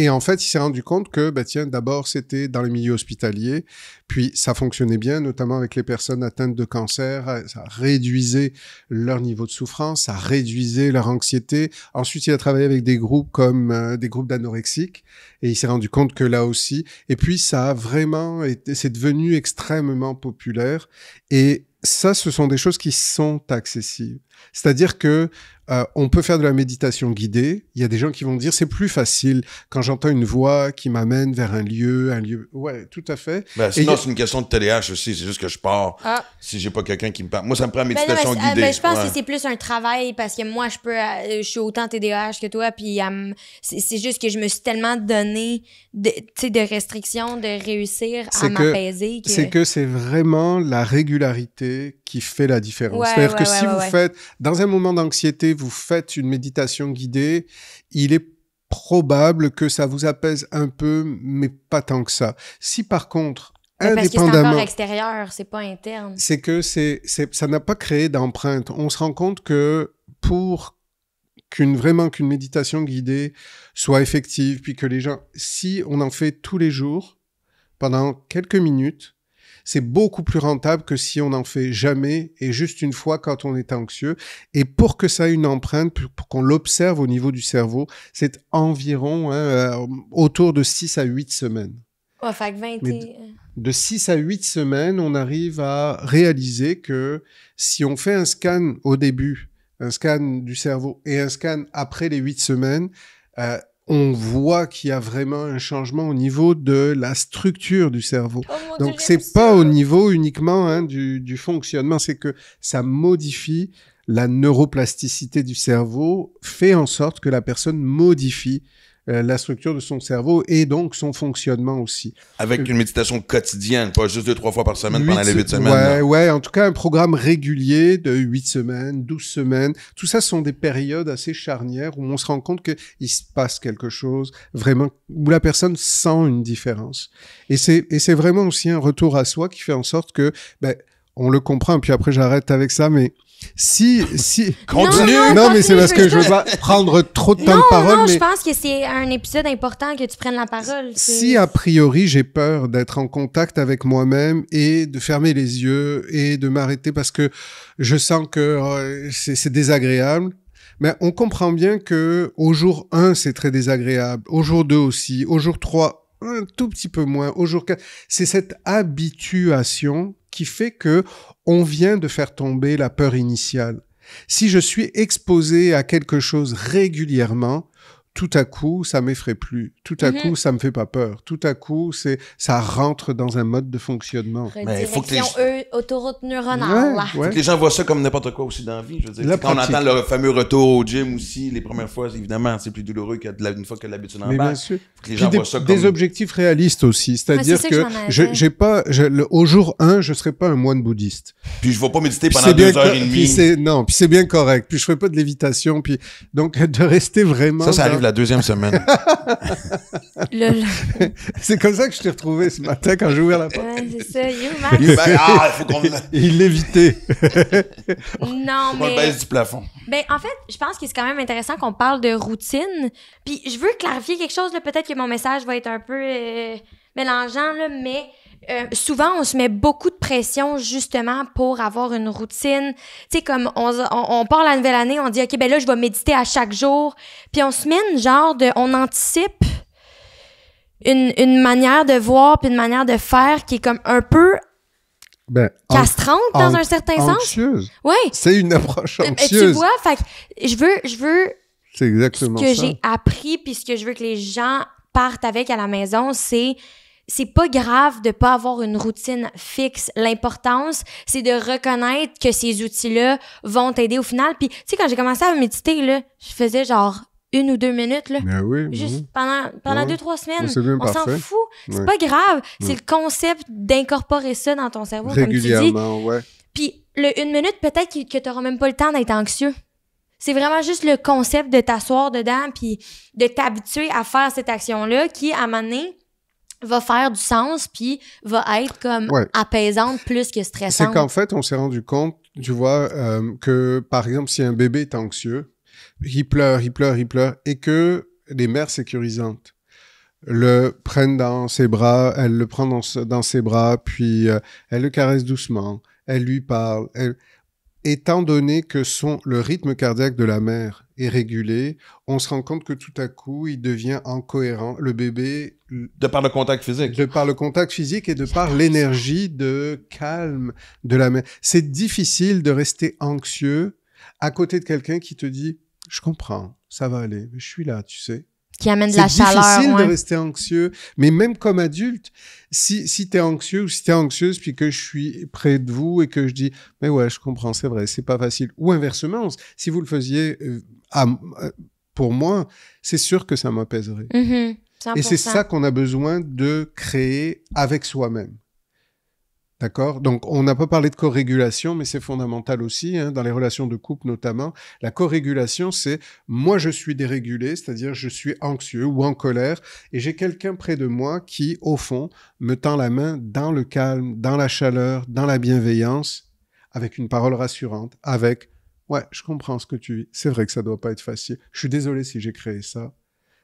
en fait, il s'est rendu compte que, d'abord, c'était dans les milieux hospitaliers, puis ça fonctionnait bien, notamment avec les personnes atteintes de cancer. Ça réduisait leur niveau de souffrance, ça réduisait leur anxiété. Ensuite, il a travaillé avec des groupes comme des groupes d'anorexiques, et il s'est rendu compte que là aussi. Et puis, ça a vraiment c'est devenu extrêmement populaire. Et ça, ce sont des choses qui sont accessibles. C'est-à-dire que on peut faire de la méditation guidée. Il y a des gens qui vont dire c'est plus facile quand j'entends une voix qui m'amène vers un lieu. Ouais, tout à fait. Sinon, c'est une question de TDAH aussi. C'est juste que je pars si j'ai pas quelqu'un qui me parle. Moi, ça me prend la méditation guidée. Je pense que c'est plus un travail parce que moi, je suis autant TDAH que toi. Puis c'est juste que je me suis tellement donné de restrictions de réussir à m'apaiser. C'est que c'est vraiment la régularité qui fait la différence. C'est-à-dire que si vous faites, dans un moment d'anxiété, vous faites une méditation guidée, il est probable que ça vous apaise un peu, mais pas tant que ça. Si par contre, Parce que c'est encore extérieur, c'est pas interne. C'est que ça n'a pas créé d'empreinte. On se rend compte que pour qu'une méditation guidée soit effective, puis que les gens, si on en fait tous les jours, pendant quelques minutes, c'est beaucoup plus rentable que si on n'en fait jamais et juste une fois quand on est anxieux. Et pour que ça ait une empreinte, pour qu'on l'observe au niveau du cerveau, c'est environ autour de 6 à 8 semaines. Ouais, fait que 20 de 6 à 8 semaines, on arrive à réaliser que si on fait un scan au début, un scan du cerveau et un scan après les 8 semaines, on voit qu'il y a vraiment un changement au niveau de la structure du cerveau. Oh Donc, Dieu, c'est pas au niveau uniquement du fonctionnement, c'est que ça modifie la neuroplasticité du cerveau, fait en sorte que la personne modifie la structure de son cerveau et donc son fonctionnement aussi. Avec une méditation quotidienne, pas juste 2-3 fois par semaine pendant les 8 semaines. Ouais, en tout cas, un programme régulier de 8 semaines, 12 semaines. Tout ça sont des périodes assez charnières où on se rend compte qu'il se passe quelque chose vraiment, où la personne sent une différence. Et c'est vraiment aussi un retour à soi qui fait en sorte que, on le comprend, puis après j'arrête avec ça, mais si... Continue! Non, mais c'est parce que je veux pas prendre trop de temps de parole. Non, mais je pense que c'est un épisode important que tu prennes la parole. Si, a priori, j'ai peur d'être en contact avec moi-même et de fermer les yeux et de m'arrêter parce que je sens que c'est désagréable, mais on comprend bien que au jour 1, c'est très désagréable, au jour 2 aussi, au jour 3, un tout petit peu moins, au jour 4. C'est cette habituation qui fait que on vient de faire tomber la peur initiale. Si je suis exposé à quelque chose régulièrement, tout à coup, ça m'effraie plus. Tout à coup, ça me fait pas peur. Tout à coup, ça rentre dans un mode de fonctionnement. Redirection autoroute neuronale. Faut que les gens voient ça comme n'importe quoi aussi dans la vie. Je veux dire, quand on entend le fameux retour au gym aussi, les premières fois, évidemment, c'est plus douloureux qu'une fois que l'habitude en bas. Bien sûr. Faut que les gens voient ça comme... Des objectifs réalistes aussi. C'est-à-dire j'ai pas, au jour 1, je serai pas un moine bouddhiste. Puis je vais pas méditer pendant 2h30. Non, puis c'est bien correct. Puis je ferai pas de lévitation. Puis donc, de rester vraiment... Ça arrive la deuxième semaine. C'est comme ça que je t'ai retrouvé ce matin quand j'ai ouvert la porte. Ouais, c'est ça. Il faut qu'on... Il l'évitait. Non, mais... On le baisse du plafond. Ben, en fait, je pense que c'est quand même intéressant qu'on parle de routine. Puis je veux clarifier quelque chose, là. Peut-être que mon message va être un peu mélangeant, là, mais... souvent, on se met beaucoup de pression justement pour avoir une routine. Tu sais, comme on part la nouvelle année, on dit « OK, ben là, je vais méditer à chaque jour. » Puis on se met une genre de... On anticipe une manière de voir puis une manière de faire qui est comme un peu castrante dans un certain sens. Anxieuse. Oui. C'est une approche anxieuse. Tu vois, fait que je veux c'est exactement ce que j'ai appris puis ce que je veux que les gens partent avec à la maison, c'est pas grave de pas avoir une routine fixe. L'importance, c'est de reconnaître que ces outils-là vont t'aider au final. Puis, tu sais, quand j'ai commencé à méditer, là, je faisais genre 1 ou 2 minutes, là. Ben oui. Juste pendant 2-3 semaines. On s'en fout. C'est pas grave. C'est le concept d'incorporer ça dans ton cerveau, régulièrement, comme tu dis. Puis, le 1 minute, peut-être que t'auras même pas le temps d'être anxieux. C'est vraiment juste le concept de t'asseoir dedans puis de t'habituer à faire cette action-là qui, à un moment donné, va faire du sens puis va être comme apaisante plus que stressante. C'est qu'en fait, on s'est rendu compte, tu vois, que par exemple, si un bébé est anxieux, il pleure, et que les mères sécurisantes le prennent dans ses bras, elle le prend dans ses bras, puis elle le caresse doucement, elle lui parle. Étant donné que le rythme cardiaque de la mère est régulé, on se rend compte que tout à coup, il devient incohérent. Le bébé... De par le contact physique. De par le contact physique et de par l'énergie de calme de la mère. C'est difficile de rester anxieux à côté de quelqu'un qui te dit « Je comprends, ça va aller, je suis là, tu sais. » Qui amène de la chaleur. C'est difficile de rester anxieux, mais même comme adulte, si t'es anxieux ou si t'es anxieuse puis que je suis près de vous et que je dis « Mais ouais, je comprends, c'est vrai, c'est pas facile. » Ou inversement, si vous le faisiez pour moi, c'est sûr que ça m'apaiserait. 100%. Et c'est ça qu'on a besoin de créer avec soi-même. D'accord? Donc, on n'a pas parlé de co-régulation, mais c'est fondamental aussi, hein, dans les relations de couple notamment. La co-régulation, c'est moi, je suis dérégulé, c'est-à-dire je suis anxieux ou en colère, et j'ai quelqu'un près de moi qui, au fond, me tend la main dans le calme, dans la chaleur, dans la bienveillance, avec une parole rassurante, avec « Ouais, je comprends ce que tu vis. C'est vrai que ça doit pas être facile. Je suis désolé si j'ai créé ça. »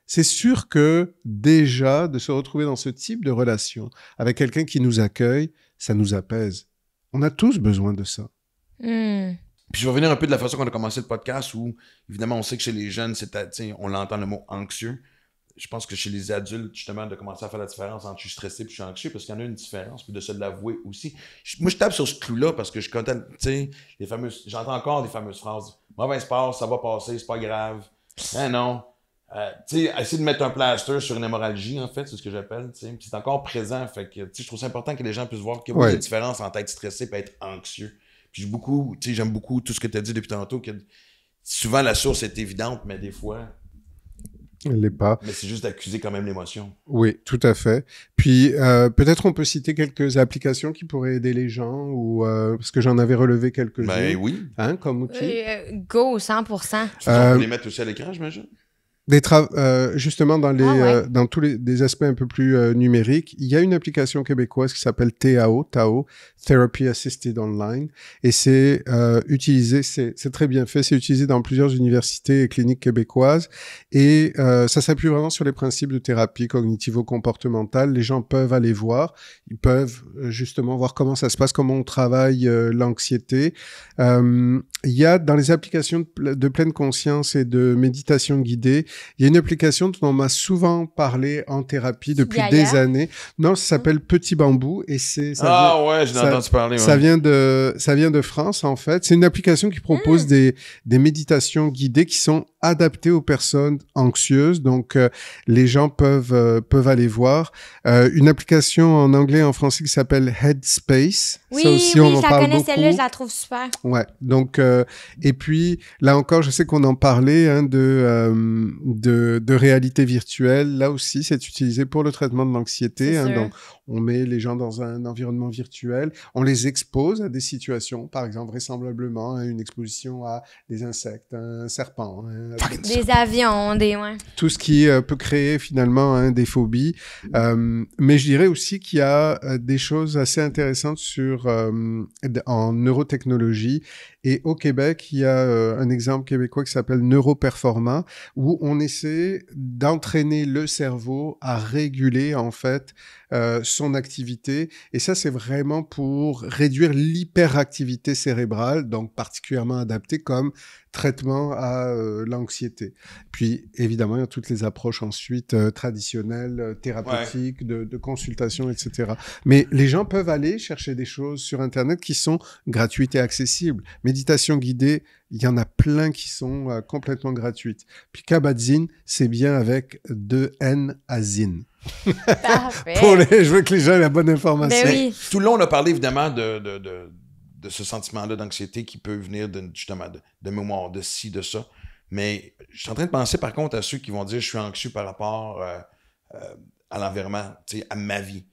C'est sûr que déjà, de se retrouver dans ce type de relation avec quelqu'un qui nous accueille, ça nous apaise. On a tous besoin de ça. Mm. Puis je vais revenir un peu de la façon qu'on a commencé le podcast où, évidemment, on sait que chez les jeunes, on l'entend le mot anxieux. Je pense que chez les adultes, justement, de commencer à faire la différence entre je suis stressé et je suis anxieux, parce qu'il y en a une différence, puis de se l'avouer aussi. Moi, je tape sur ce clou-là parce que je suis content, j'entends encore des fameuses phrases. Mauvais sport, ça va passer, c'est pas grave. Ah non. Essayer de mettre un plaster sur une hémorragie, en fait, c'est ce que j'appelle. Puis c'est encore présent. Fait que je trouve ça important que les gens puissent voir qu'il y a une différence entre être stressé et être anxieux. Puis j'aime beaucoup tout ce que tu as dit depuis tantôt, que souvent la source est évidente, mais des fois. Elle l'est pas. Mais c'est juste d'accuser quand même l'émotion. Oui, tout à fait. Puis peut-être on peut citer quelques applications qui pourraient aider les gens, ou parce que j'en avais relevé quelques-unes. Ben oui. Hein, comme outil. Go, 100%. On peut les mettre aussi à l'écran, j'imagine. Justement dans tous des aspects un peu plus numériques, il y a une application québécoise qui s'appelle TAO, Therapy Assisted Online, et c'est utilisé, c'est très bien fait, c'est utilisé dans plusieurs universités et cliniques québécoises, et ça s'appuie vraiment sur les principes de thérapie cognitivo-comportementale. Les gens peuvent aller voir, ils peuvent justement voir comment ça se passe, comment on travaille l'anxiété. Il y a dans les applications de pleine conscience et de méditation guidée, il y a une application dont on m'a souvent parlé en thérapie depuis des années. Non, ça s'appelle Petit Bambou, et j'en ai entendu parler. Ouais. Ça vient de France, en fait. C'est une application qui propose des méditations guidées qui sont adaptées aux personnes anxieuses. Donc, les gens peuvent aller voir. Une application en anglais et en français qui s'appelle Headspace. Oui, ça aussi, on en parle connais beaucoup. celle-là, je la trouve super. Ouais. Donc, et puis, là encore, je sais qu'on en parlait, hein, de réalité virtuelle. Là aussi, c'est utilisé pour le traitement de l'anxiété. Hein, donc, on met les gens dans un environnement virtuel, on les expose à des situations, par exemple, vraisemblablement, une exposition à des insectes, un serpent. Des avions, tout ce qui peut créer finalement des phobies. Mais je dirais aussi qu'il y a des choses assez intéressantes en neurotechnologie. Et au Québec, il y a un exemple québécois qui s'appelle Neuroperforma, où on essaie d'entraîner le cerveau à réguler en fait son activité. Et ça, c'est vraiment pour réduire l'hyperactivité cérébrale, donc particulièrement adapté comme traitement à l'anxiété. Puis, évidemment, il y a toutes les approches ensuite traditionnelles, thérapeutiques, de consultation, etc. Mais les gens peuvent aller chercher des choses sur Internet qui sont gratuites et accessibles. Méditation guidée, il y en a plein qui sont complètement gratuites. Puis Kabat-Zinn, c'est bien avec 2 N à Zinn. Je veux que les gens aient la bonne information. Ben oui. Tout le long, on a parlé évidemment de ce sentiment-là d'anxiété qui peut venir justement de mémoire, de ci, de ça. Mais je suis en train de penser par contre à ceux qui vont dire je suis anxieux par rapport à l'environnement, à ma vie.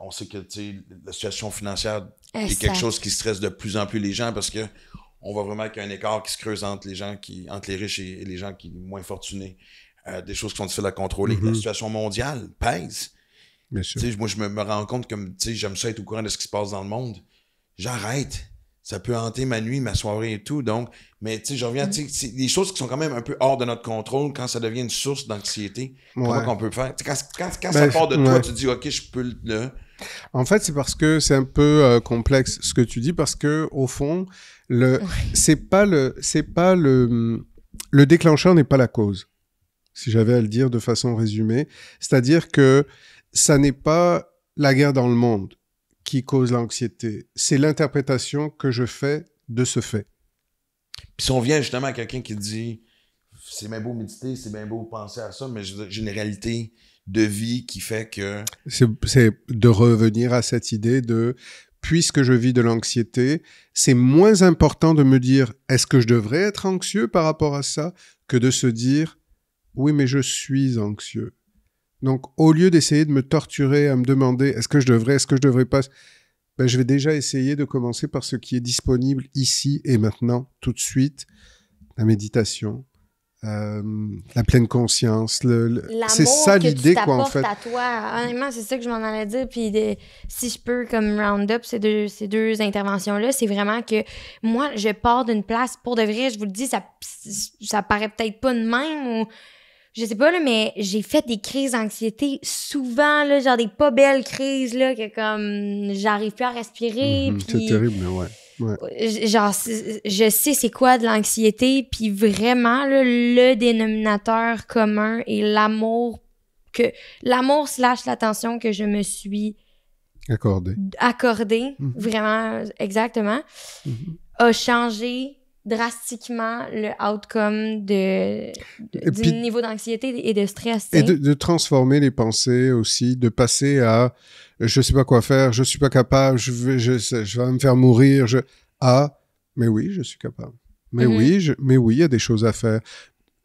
On sait que la situation financière est quelque chose qui stresse de plus en plus les gens parce que on voit vraiment qu'il y a un écart qui se creuse entre les riches et les gens qui sont moins fortunés. Des choses qui sont difficiles à contrôler. La situation mondiale pèse. Bien sûr. Moi, je me rends compte que j'aime ça être au courant de ce qui se passe dans le monde. J'arrête. Ça peut hanter ma nuit, ma soirée et tout. Donc, mais je reviens, c'est des choses qui sont quand même un peu hors de notre contrôle quand ça devient une source d'anxiété. Comment qu'on peut faire? Quand ça part de toi, tu te dis, OK, je peux le... En fait, c'est parce que c'est un peu complexe ce que tu dis, parce que au fond, c'est pas le déclencheur n'est pas la cause, si j'avais à le dire de façon résumée. C'est-à-dire que ça n'est pas la guerre dans le monde qui cause l'anxiété, c'est l'interprétation que je fais de ce fait. Puis si on vient justement à quelqu'un qui dit c'est bien beau méditer, c'est bien beau penser à ça, mais j'ai une réalité de vie qui fait que... C'est de revenir à cette idée de puisque je vis de l'anxiété, c'est moins important de me dire est-ce que je devrais être anxieux par rapport à ça que de se dire oui mais je suis anxieux. Donc, au lieu d'essayer de me torturer, à me demander est-ce que je devrais pas, ben, je vais déjà essayer de commencer par ce qui est disponible ici et maintenant, tout de suite. La méditation, la pleine conscience. C'est ça l'idée, quoi, en fait. À toi. Honnêtement, c'est ça que je m'en allais dire. Puis si je peux, comme round up ces deux interventions-là, c'est vraiment que moi, je pars d'une place, pour de vrai, je vous le dis, ça paraît peut-être pas de même ou... Je sais pas, là, mais j'ai fait des crises d'anxiété souvent, là, genre des pas belles crises, là, que comme j'arrive plus à respirer. Puis, c'est terrible, mais ouais. Genre, je sais c'est quoi de l'anxiété, puis vraiment, là, le dénominateur commun est l'amour / l'attention que je me suis accordé, vraiment, exactement, a changé drastiquement le outcome du niveau d'anxiété et de stress. Et de transformer les pensées aussi, de passer à je sais pas quoi faire, je suis pas capable, je vais me faire mourir, mais oui, je suis capable. Mais oui, il y a des choses à faire.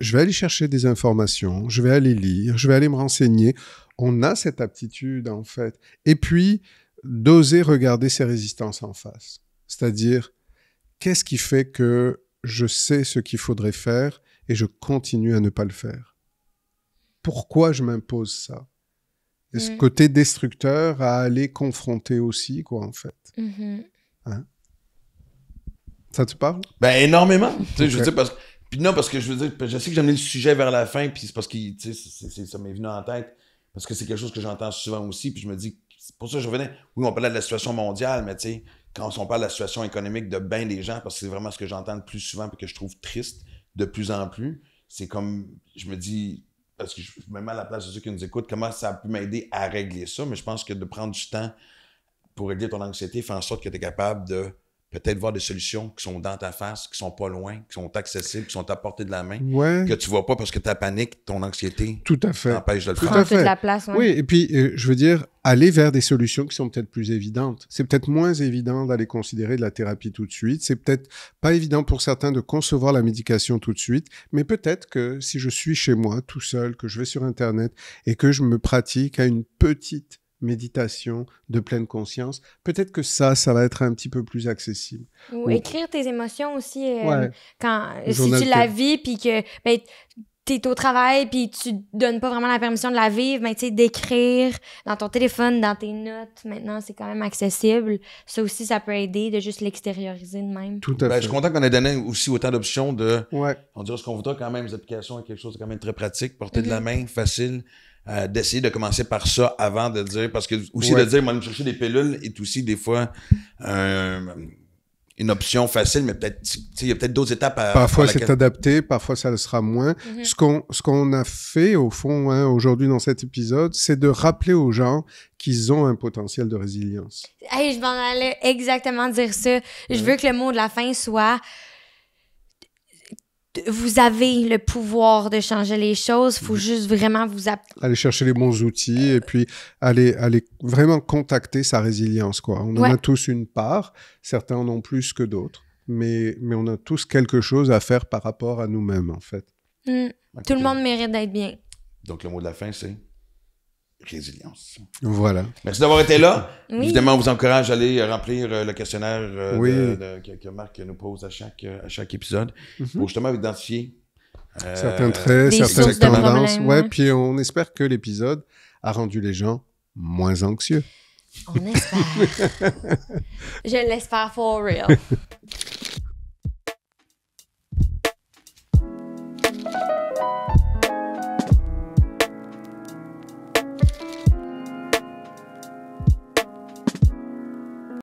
Je vais aller chercher des informations, je vais aller lire, je vais aller me renseigner. On a cette aptitude, en fait. Et puis, d'oser regarder ses résistances en face. C'est-à-dire, qu'est-ce qui fait que je sais ce qu'il faudrait faire et je continue à ne pas le faire? Pourquoi je m'impose ça? Et ce côté destructeur à aller confronter aussi, quoi, en fait. Hein? Ça te parle? Ben, énormément. Tu sais, je veux dire, parce que je veux dire, je sais que j'ai amené le sujet vers la fin, puis c'est parce que, tu sais, ça m'est venu en tête, parce que c'est quelque chose que j'entends souvent aussi, puis je me dis, c'est pour ça que je revenais, oui, on parlait de la situation mondiale, mais tu sais, quand on parle de la situation économique de bien des gens, parce que c'est vraiment ce que j'entends le plus souvent et que je trouve triste de plus en plus, c'est comme, je me dis, parce que je me mets à la place de ceux qui nous écoutent, comment ça a pu m'aider à régler ça, mais je pense que de prendre du temps pour régler ton anxiété fait en sorte que tu es capable de peut-être voir des solutions qui sont dans ta face, qui sont pas loin, qui sont accessibles, qui sont à portée de la main, que tu vois pas parce que ta panique, ton anxiété t'empêche de le faire. Prends toute la place, Oui, et puis, je veux dire, aller vers des solutions qui sont peut-être plus évidentes. C'est peut-être moins évident d'aller considérer de la thérapie tout de suite. C'est peut-être pas évident pour certains de concevoir la médication tout de suite, mais peut-être que si je suis chez moi, tout seul, que je vais sur Internet et que je me pratique à une petite méditation de pleine conscience, peut-être que ça va être un petit peu plus accessible. Ou écrire tes émotions aussi, si Journal tu la vis, puis que t'es au travail, puis tu donnes pas vraiment la permission de la vivre, mais tu sais, d'écrire dans ton téléphone, dans tes notes, maintenant, c'est quand même accessible. Ça aussi, ça peut aider de juste l'extérioriser de même. Tout à fait. Je suis content qu'on ait donné aussi autant d'options de... On dirait ce qu'on voudra quand même, les applications, quelque chose de quand même très pratique, porter de la main, facile. D'essayer de commencer par ça avant de dire, parce que aussi de dire, moi, me chercher des pilules est aussi des fois une option facile, mais peut-être, il y a peut-être d'autres étapes à... Parfois, c'est adapté, parfois, ça le sera moins. Ce qu'on a fait, au fond, aujourd'hui dans cet épisode, c'est de rappeler aux gens qu'ils ont un potentiel de résilience. Hey, je m'en allais exactement dire ça. Je veux que le mot de la fin soit... Vous avez le pouvoir de changer les choses. Il faut juste vraiment aller chercher les bons outils et puis aller vraiment contacter sa résilience, quoi. On en a tous une part. Certains en ont plus que d'autres. Mais on a tous quelque chose à faire par rapport à nous-mêmes, en fait. Tout le monde mérite d'être bien. Donc, le mot de la fin, c'est résilience. Voilà. Merci d'avoir été là. Évidemment, on vous encourage à aller remplir le questionnaire que Marc nous pose à chaque épisode pour justement identifier certains traits, certaines tendances. Puis on espère que l'épisode a rendu les gens moins anxieux. On espère. Je l'espère for real.